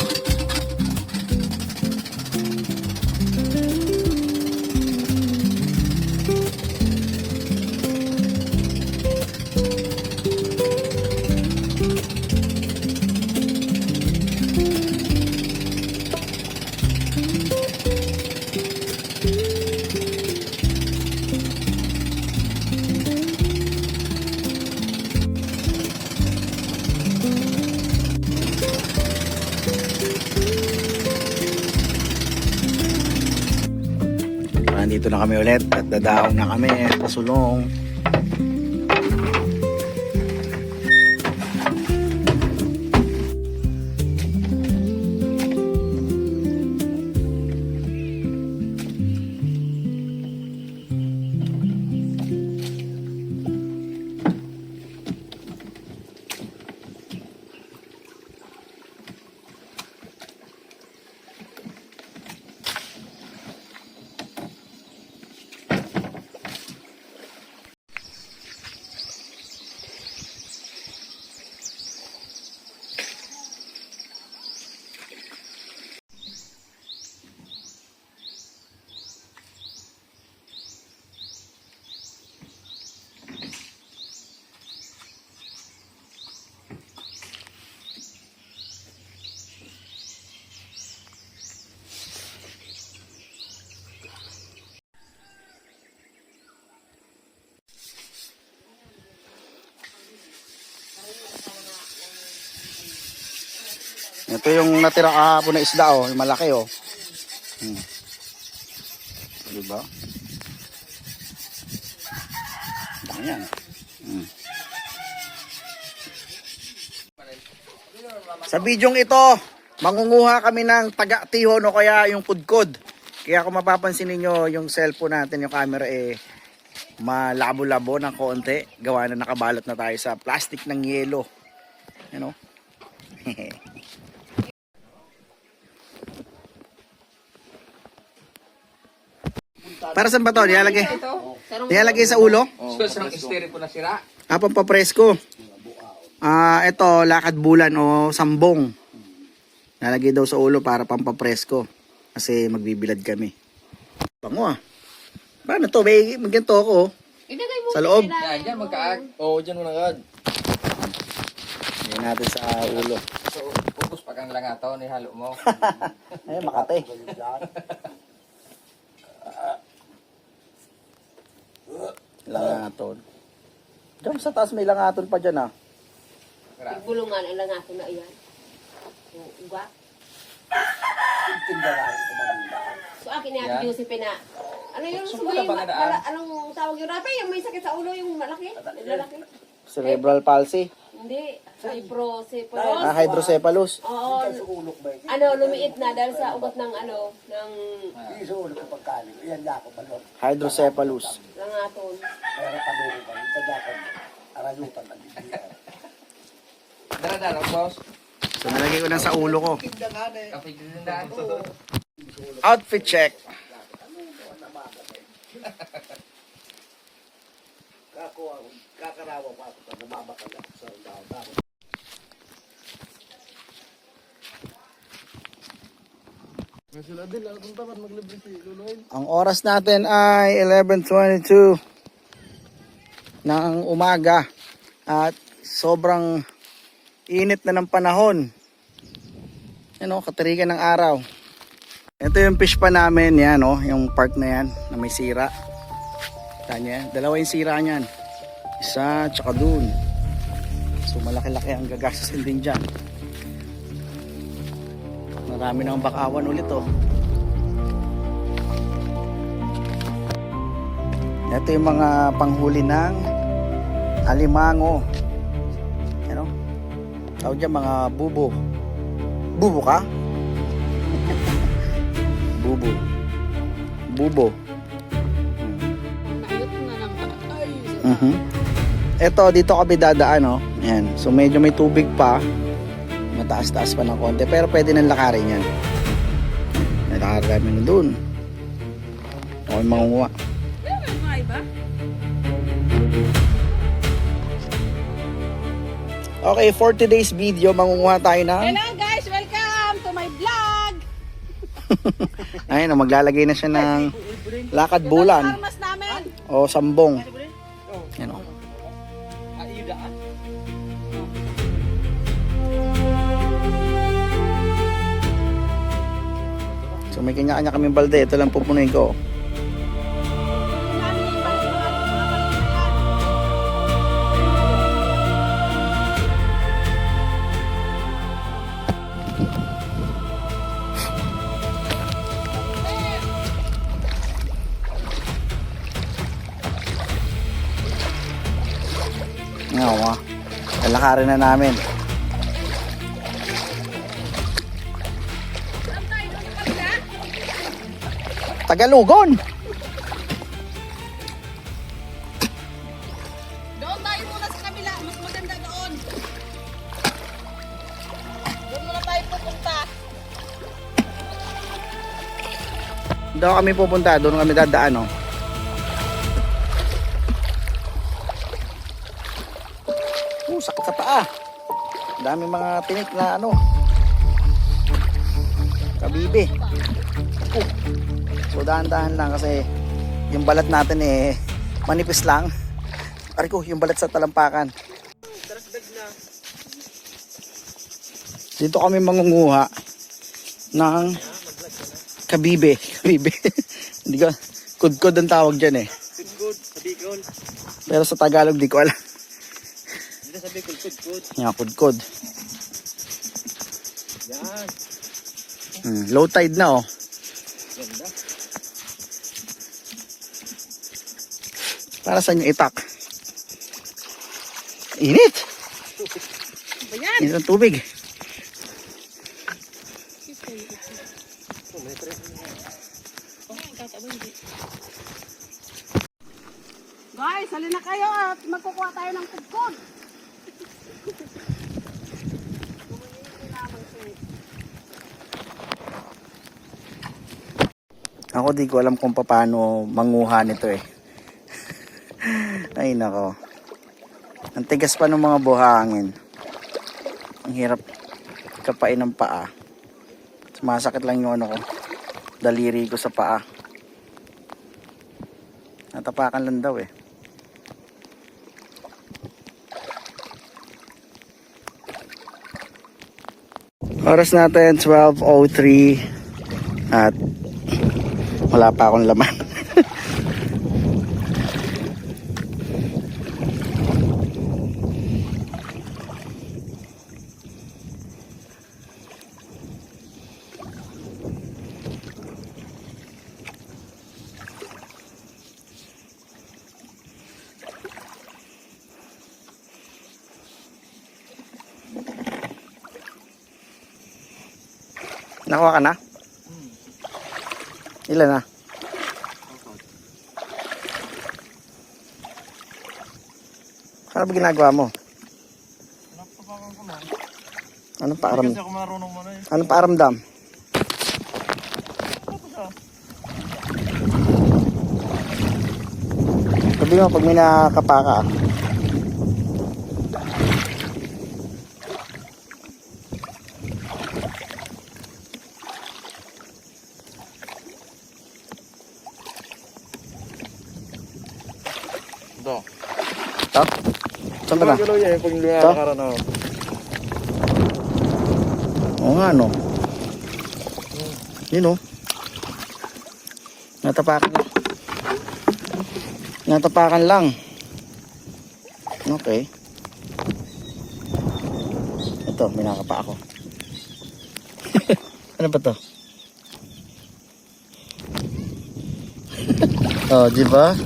Nandito na kami ulit at dadaong na kami sa sulong. Ito yung natira kahapon na isda oh, yung malaki oh. Diba? Ayan. Sa bidyong ito, mangunguha kami ng taga-tihon o kaya yung kudkod. Kaya kung mapapansin niyo yung cellphone natin, yung camera malabo-labo ng konti. Gawa na nakabalot na tayo sa plastic ng yelo. You know? Para saan ba to? Nilalagay sa ulo? So, isang estéreo ko na sira. Pampapresko. Ito, lakad bulan o sambong. Nalagay daw sa ulo para pampapresko. Kasi magbibilad kami. Bango ah. Paano to? May ganito ako. Ilagay mo. Sa loob. Yan, dyan magkaag. Oo, dyan mo na agad. Lagyan natin sa ulo. So, focus pag ang langato ni halo mo. Ay, Makati. Langaton. Diyan sa taas may langaton pa dyan ah. Bulungan ang langato na iyan. Uga. So akin niya, Josephine na. Ano yung Sumula ba nga daan? anong tawag yung rape? Yung may sakit sa ulo, yung malaki? Lalaki? Cerebral palsy. Hindi. Hydrocephalus. Hydrocephalus. Oo. Ano, lumiit na dahil sa ugat ng ano, ng Hydrocephalus. langaton. Dara-dara, boss. So nalagay ko na sa ulo ko. Kapit din daan. Outfit check. Ang oras natin ay 11:22 ng umaga at sobrang init na ng panahon. Ano, katirigan ng araw. Ito yung fish pa namin, yan oh, yung park na yan na may sira. Tanya, dalawa yung sira niyan. Isa, tsaka dun. So malaki-laki ang gagastusin din dyan. Marami ng bakawan ulit oh. Ito yung mga panghuli ng alimango. Ano? Tawag dyan mga bubo. Bubo ka? Bubo. Bubo. Ito, dito kami dadaan, oh. Ayan. So, medyo may tubig pa. Mataas-taas pa ng konti. Pero pwede nang lakarin yan. Nalakar kami na dun. O, yung mangunguha. Okay, for today's video, mangunguha tayo ng... Hello guys, welcome to my vlog. Ayun, oh, maglalagay na siya ng lakad bulan. Armas namin. O sambong. Yan o. So may kanya-kanya kaming balde. Ito lang pupunuin ko. Nga, lalakarin na namin. Tagalugon. Doon tayo muna sa kabila, mas maganda doon. Doon muna tayo pupunta. Doon kami pupunta, doon kami dadaan, oh. Sakit sa paa. Dami mga tinik na ano. Kabibi. So dahan-dahan lang kasi yung balat natin manipis lang. Pare ko, yung balat sa talampakan. Dito kami mangunguha ng kabibi. Kabibi. Hindi ko, kudkod ang tawag dyan Kudkod, kabikol. Pero sa Tagalog di ko alam. Yung kudkod. Low tide na oh. Para saan yung itak? Init! Init ang tubig. Guys, halina na kayo at magkukuha tayo ng pugkod. Ako di ko alam kung paano manguha nito eh. Ay nako. Ang tigas pa ng mga buhangin. Ang hirap kapain ng paa. Sumasakit lang yung ano ko. Daliri ko sa paa. Natapakan lang daw eh. Oras natin 12:03 at wala pa akong laman. Nakuha ka na? Ilan na? Ano ba ginagawa mo? Anong paaram? Anong paaramdam? Sabi mo pag may nakakapa ka. Ito. Ito? Saan ka na? Galaw yan pag lumakakaran ako. Oo nga no. Yun oh. Natapakan lang. Natapakan lang. Okay. Ito, may nakapa ako. Ano ba to? Oh, di ba?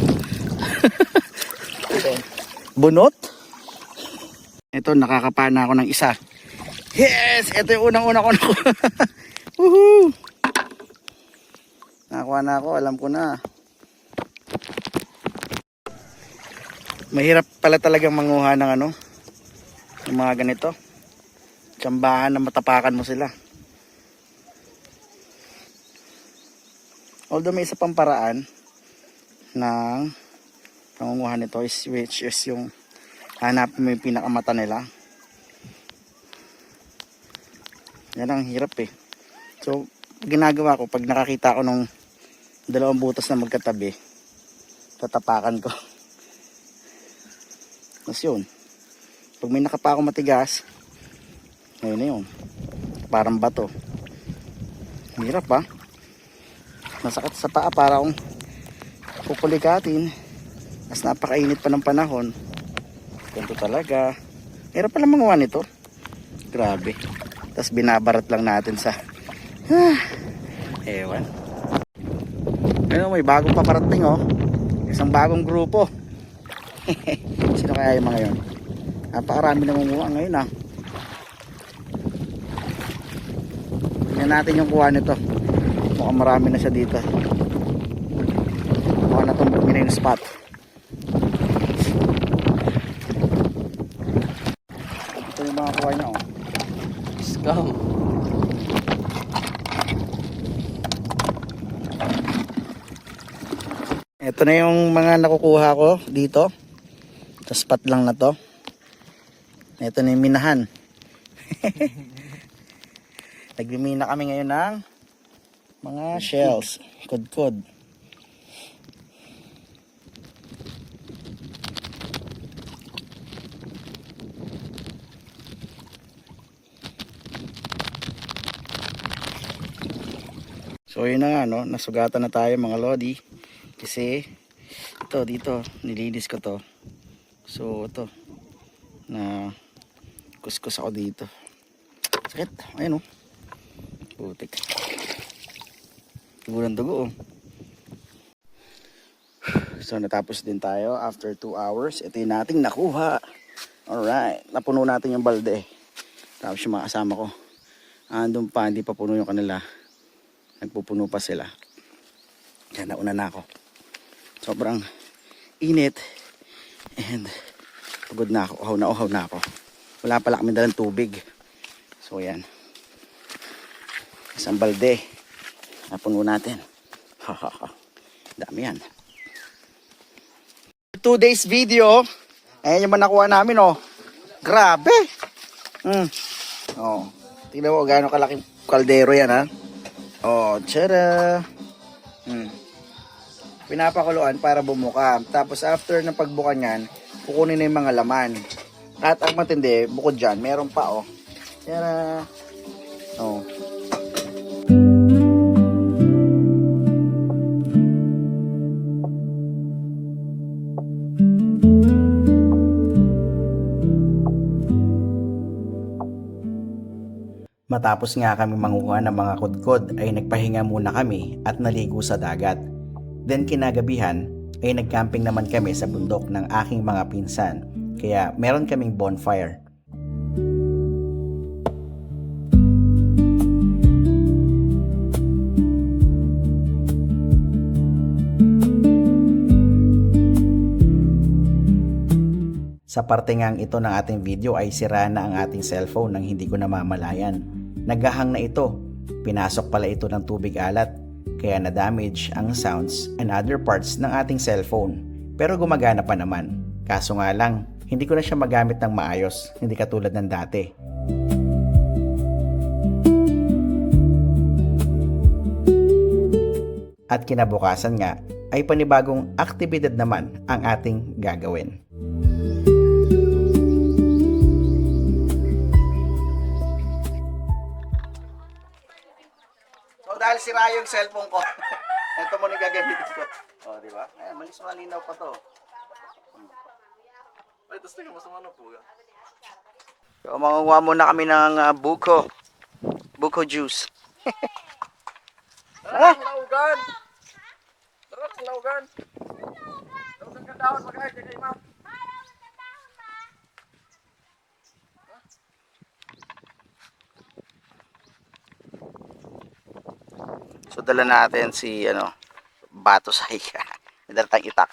Bunot? Ito, nakakapa na ako ng isa. Yes! Ito yung unang-una ko na. Woohoo! Nakakuha na ako, alam ko na. Mahirap pala talagang manguha ng ano, ng mga ganito. Tsambahan na matapakan mo sila. Although may isa pang paraan ng pangunguha nito is which is yung hanapin mo yung pinakamata nila. Yan ang hirap eh. So, ginagawa ko pag nakakita ko nung dalawang butas na magkatabi, tatapakan ko. Tapos yun. Pag may nakapa ako matigas, ayun na yun. Parang bato. Hirap ba? Masakit sa paa para akong kukulikatin. Mas napakainit pa ng panahon. Ganito talaga. Hirap pala manguha nito. Grabe. Tapos binabarat lang natin sa ewan. Ayun, may bagong paparating oh. Isang bagong grupo. Sino kaya yung mga yun? Napakarami na manguha ngayon ah. Tingnan natin yung kuha nito. Mukhang marami na siya dito. Mukhang natumbok nila yung spot. Ito yung mga kuha niya oh. Scam. Ito na yung mga nakukuha ko dito. Ito spot lang na to. Ito na yung minahan. Nagmimina kami ngayon ng mga shells. Kudkod. So yun na nga no, nasugatan na tayo mga lodi. Kasi ito dito, nilinis ko to. So ito, na kuskus ako dito. Sakit, ayun oh. Putik. Dugo ng dugo oh. So natapos din tayo after 2 hours. Ito yung nating nakuha. Alright. Napuno natin yung balde. Tapos yung mga kasama ko. Andun pa, hindi pa puno yung kanila. Nagpupuno pa sila. Kaya nauna na ako. Sobrang init. And pagod na ako. Uhaw na ako. Wala pala kami dalang tubig. So yan. Isang balde. Napuno natin. Dami yan. 2 days video. Ayan yung nakuha namin oh. Grabe. Oh. Tingnan mo gaano kalaking kaldero yan ha. Oh, tiyara. Pinapakuluan para bumuka. Tapos after ng pagbuka niyan, kukunin na yung mga laman. At ang matindi, bukod dyan, meron pa oh. Tiyara. Oh. Matapos nga kami manguha ng mga kudkod ay nagpahinga muna kami at naligo sa dagat. Then kinagabihan ay nagcamping naman kami sa bundok ng aking mga pinsan. Kaya meron kaming bonfire. Sa parte ngang ito ng ating video ay sira na ang ating cellphone nang hindi ko namamalayan. Naghahang na ito. Pinasok pala ito ng tubig alat. Kaya na-damage ang sounds and other parts ng ating cellphone. Pero gumagana pa naman. Kaso nga lang, hindi ko na siya magamit ng maayos. Hindi katulad ng dati. At kinabukasan nga ay panibagong aktibidad naman ang ating gagawin. Dahil sira yung cellphone ko. Ito mo na gagamitin ko. O, di ba? Ayan, malis malinaw pa to. Ay, tapos tingnan mo sa ano po. So, mangunguha muna kami ng buko. Buko juice. Tara, laugan! Tara, laugan! Laugan ka daon, mag-ay, kay ma'am. So dala natin si bato sa hiya. Dala tayong itak.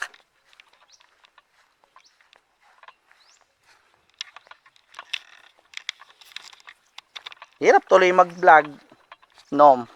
Hirap tuloy mag-vlog. Nom.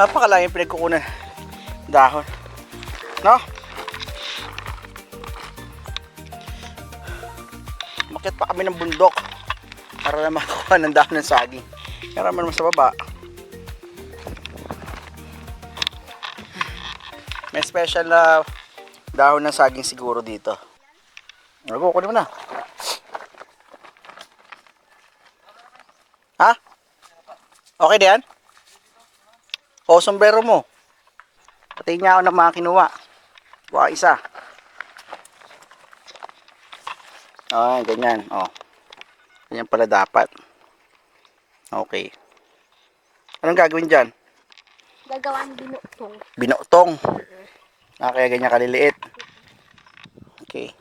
Napakalayang pinagkukunan dahon, no? Umakyat pa kami ng bundok para na makakuha ng dahon ng saging. Kaya naman sa baba may special na dahon ng saging siguro dito. Kukunin mo na. Ha? Okay na yan? O, sombrero mo. Pati niya ako ng mga kinuha. Kuha isa. O, ganyan. O. Ganyan pala dapat. Okay. Anong gagawin dyan? Gagawin binutong. Binutong. Kaya ganyan kaliliit. Okay.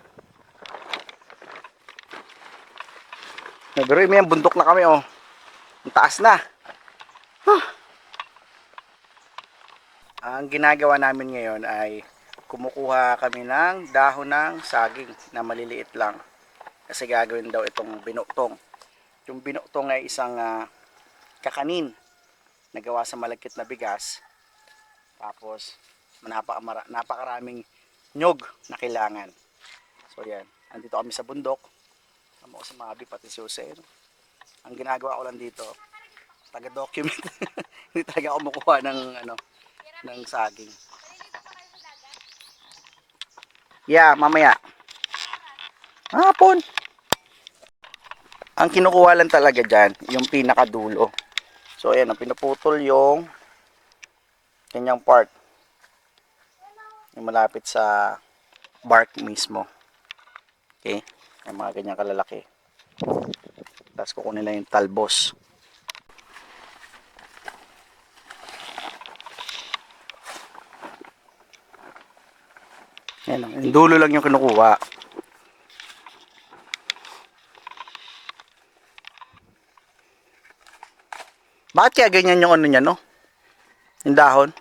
Pero may bundok na kami, oh. Ang taas na. Ang ginagawa namin ngayon ay kumukuha kami ng dahon ng saging na maliliit lang. Kasi gagawin daw itong binutong. Yung binutong ay isang kakanin na gawa sa malagkit na bigas. Tapos Napakaraming nyog na kailangan. So yan, andito kami sa bundok. Tama ko si Mabi, pati si Jose. Ang ginagawa ko lang dito, taga-document. Hindi talaga ako makuha ng saging. Yeah, mamaya. Hapon. Ang kinukuha lang talaga dyan, yung pinakadulo. So ayan, pinuputol yung kanyang part. Yung malapit sa bark mismo. Okay? Yung mga ganyang kalalaki. Tapos kukunin lang yung talbos. Yan, yung dulo lang yung kinukuha. Bakit kaya ganyan yung ano niya, no? Yung dahon.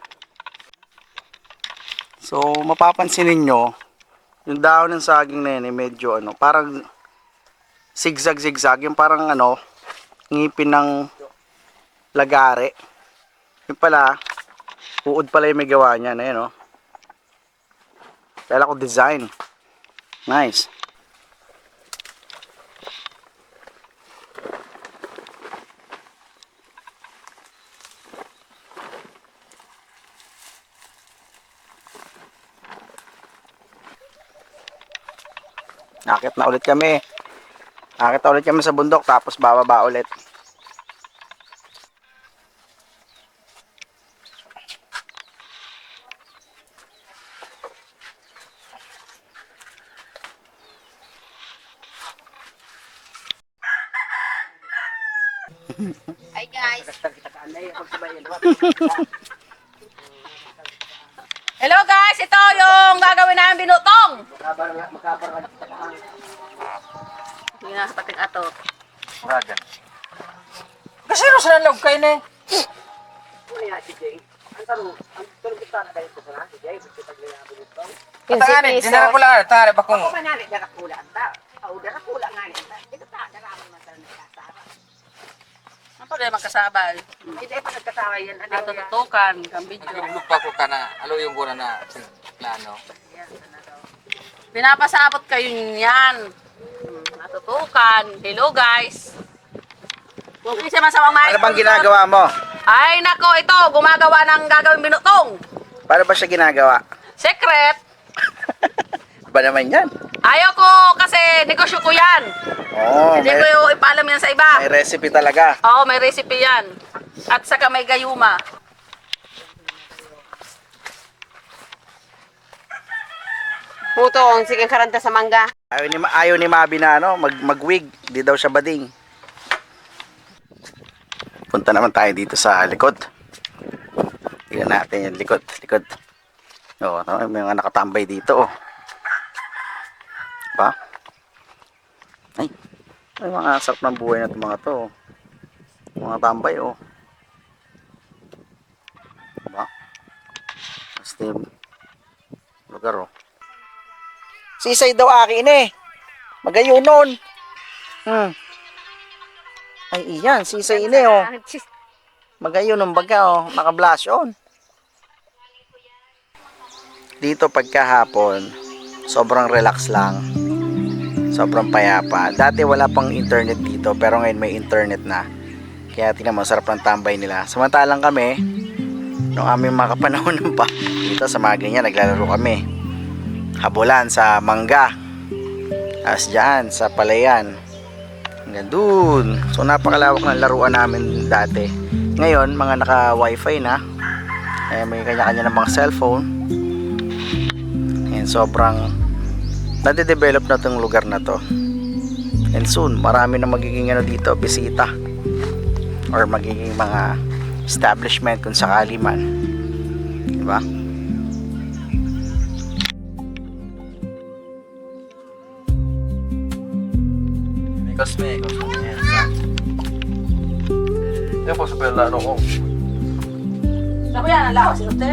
So, mapapansin ninyo, yung dahon ng saging na yun, medyo parang zigzag-zigzag. Yung parang ngipin ng lagare. Yung pala, uod pala yung may gawa niya na yun, no? Kaya ko design. Nice. Akit na ulit kami. Akit na ulit kami sa bundok, tapos bababa ulit. Hi guys. Hello guys, ito yung gagawin namin binutong. Hindi na sa pating ato. Muragan. Kasi ro sa log kayo na. Tanganin, dinara ko lang. Tanganin ba kung... Ano pa rin magkasabal? Natutukan, kambidyo. Lupa ko ka na, alo yung guna na plano. Pinapasabot kayo niyan. Natutukan. Hello guys. Kung kasi masamang Ano bang ginagawa mo? Ay nako, ito. Gumagawa ng gagawin binutong. Paano ba siya ginagawa? Secret. Ba naman yan? Ayaw ko kasi negosyo ko yan. Oo, Hindi ko ipaalam yan sa iba. may recipe talaga. Oo, may recipe yan. At saka may gayuma. Putong, sige karanta sa mangga. Ayaw ni Mabi na mag-wig. Di daw siya bading. Punta naman tayo dito sa likod. Tignan natin yung likod. Oo, may mga nakatambay dito. Ba? Ay mga sarap ng buhay na itong mga to. Mga tambay, Ba? Basta yung lugar, Sisay daw akin Magayunon. Ay, iyan. Sisay Magayunon baga, Naka-blush on. Dito pagkahapon, sobrang relax lang. Sobrang payapa. Dati wala pang internet dito, pero ngayon may internet na. Kaya tingnan mo, sarap ng tambay nila. Samantalang kami, nung aming mga kapanahonan pa, dito sa mga ganyan, naglalaro kami. Habulan sa mangga. As dyan, sa palayan. Hanggang dun. So napakalawak ng laruan namin dati. Ngayon, mga naka-wifi na. May kanya-kanya ng mga cellphone. And sobrang nade-develop na itong lugar na to. And soon, marami na magiging dito, bisita. Or magiging mga establishment kung sakali man. Diba? Cosme. Yan po sa pelano ko. Ako yan, ang lakas ito.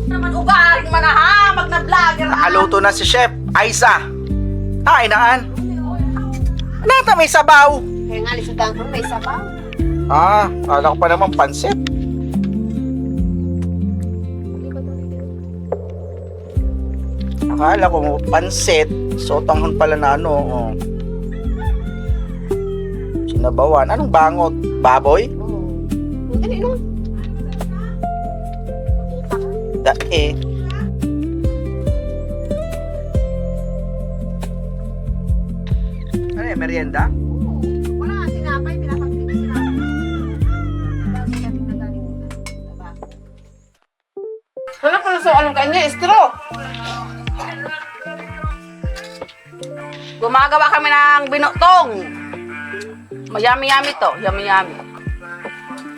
Naman ugaring manahamag na vlogger. Nakaluto na si Chef Aiza. Naan. Nata may sabaw. Kaya nga, sa dangkong may sabaw. Ah, kala ko pa naman pansit. Akala ko pansit, sotanghon pala na ano. Oh. Sinabawan. Anong bangot? Baboy? Oo. Dali no. Dae. Ano yan, merienda? Wala nga sinapay, pinapagpili sinapay. Wala pa sa anong kanya, straw. Gumagawa kami ng binutong. Mayami-yami to, yami-yami.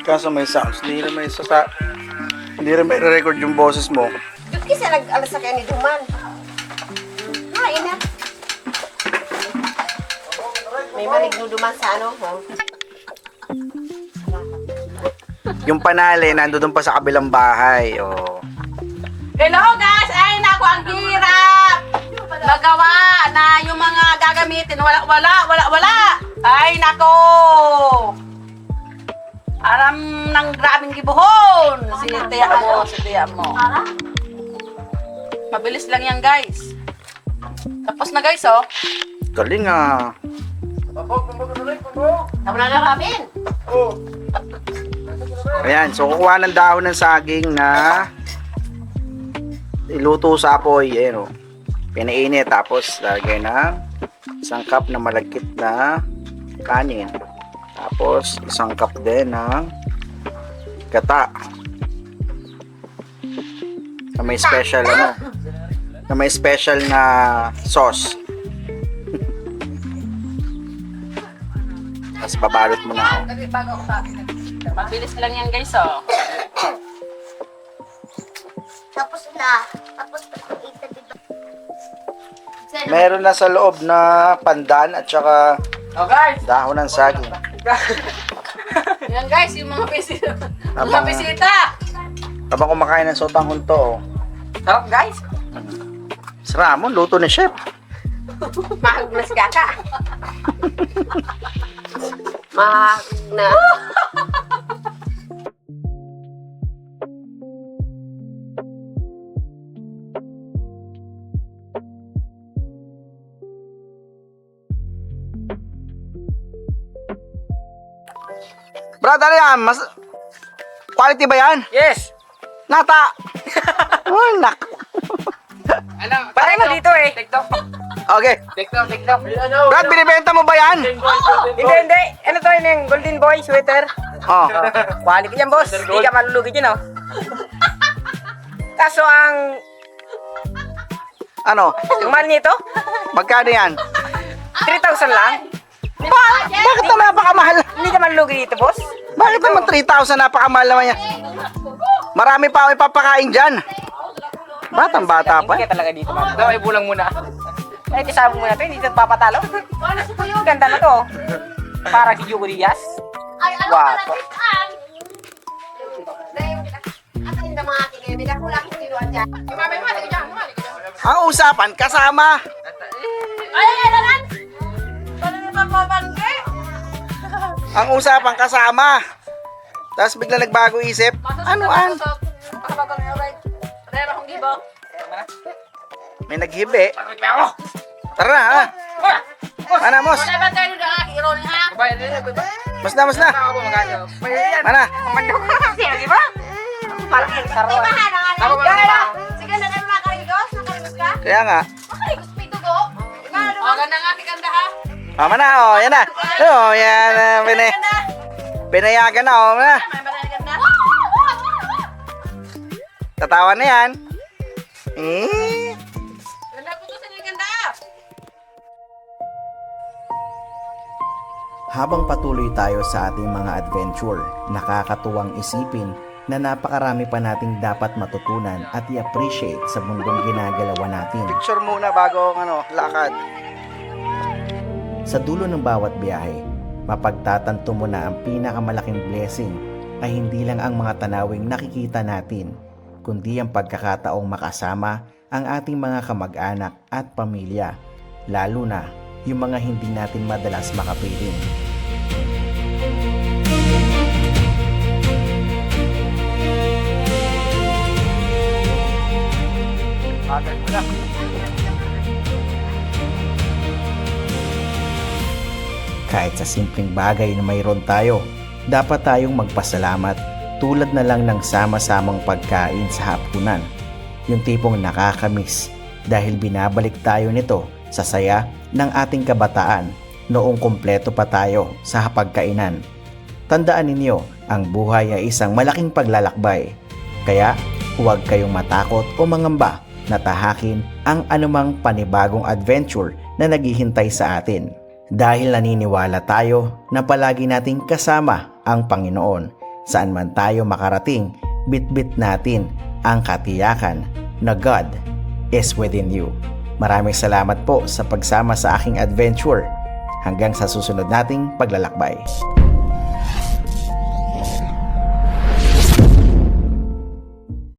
Kaso may sounds. Hindi rin may record yung boses mo. Diyos kasi nag-alas sa kanya ni Duman. Hain na. May manig Duman sa ano. Oh. Yung panali, nandoon pa sa kabilang bahay. Oh. Hello guys! Ay naku, ang hirap! Magawa na yung mga gagamitin. Wala! Ay nako! Aram ng grabing gibuhon! Tiya mo. Mabilis lang yan guys. Tapos na guys oh. Galing ah. Tama na lang namin. Ayan, so kukuha ng dahon ng saging na iluto sa apoy. Ayan o. Pinainit tapos lagay ng isang cup na malagkit na kanin. Tapos isang cup din ng gata. Na may special ano. Na may special na sauce. Tapos babalot mo na. Mabilis lang yan guys oh. Tapos ita dito. Meron na sa loob na pandan at saka Oh guys! dahon ng saging. Yan guys, yung mga bisita. Habang- Habang kumakain ng sotanghon to, oh. Sarap guys! Si Ramon, luto ni Chef. Mahal na si Kaka. Mahal na. Brad, ano yan? Quality ba yan? Yes! Nata! Oh, nak. Ano? Parang na dito eh! TikTok! Okay. TikTok! Brad, binibenta mo ba yan? Hindi! Ano to yung Golden Boy sweater? Oh. Quality yan boss! Hindi ka malulugi dyan oh! Kaso ang Ano? mahal nito, Magkano yan? 3,000 lang. Bakit naman napakamahal? Hindi ka malulugi dito boss. Bakit naman 3,000? Napakamahal naman yan. Marami pa ako ipapakain dyan. Batang bata pa. Hindi ka talaga dito ma'am. Daw, ibulang muna. Ay, kasama muna to, hindi ito papatalo. Ganda na to. Para si Hugo Diaz. Wapo. At hindi mga ating ngayon. May nakulang kung sino ang dyan. Ang usapan, kasama. Ang usapan, kasama. Tapos bigla nagbago isip. Anuan? May naghibi. Tara na, ha? Mana, Mos? Mas na. Mana? Sige na kayo nakaligos? Nakaligos ka? Kaya nga. Nakaligos pa ito do? Mama na, oh, yan na. Oh, yan na. Pinayagan na, oh. Na. Tatawa na yan. Eh. Habang patuloy tayo sa ating mga adventure, nakakatuwang isipin na napakarami pa nating dapat matutunan at i-appreciate sa mundong ginagalawan natin. Picture muna bago lakad. Sa dulo ng bawat biyahe, mapagtatanto mo na ang pinakamalaking blessing ay hindi lang ang mga tanawing nakikita natin, kundi ang pagkakataong makasama ang ating mga kamag-anak at pamilya, lalo na yung mga hindi natin madalas makapiling. Bagay mo na. Kahit sa simpleng bagay na mayroon tayo, dapat tayong magpasalamat tulad na lang ng sama-samang pagkain sa hapunan. Yung tipong nakakamiss dahil binabalik tayo nito sa saya ng ating kabataan noong kumpleto pa tayo sa hapagkainan. Tandaan ninyo, ang buhay ay isang malaking paglalakbay. Kaya huwag kayong matakot o mangamba na tahakin ang anumang panibagong adventure na naghihintay sa atin. Dahil naniniwala tayo na palagi nating kasama ang Panginoon. Saan man tayo makarating, bit-bit natin ang katiyakan na God is within you. Maraming salamat po sa pagsama sa aking adventure. Hanggang sa susunod nating paglalakbay.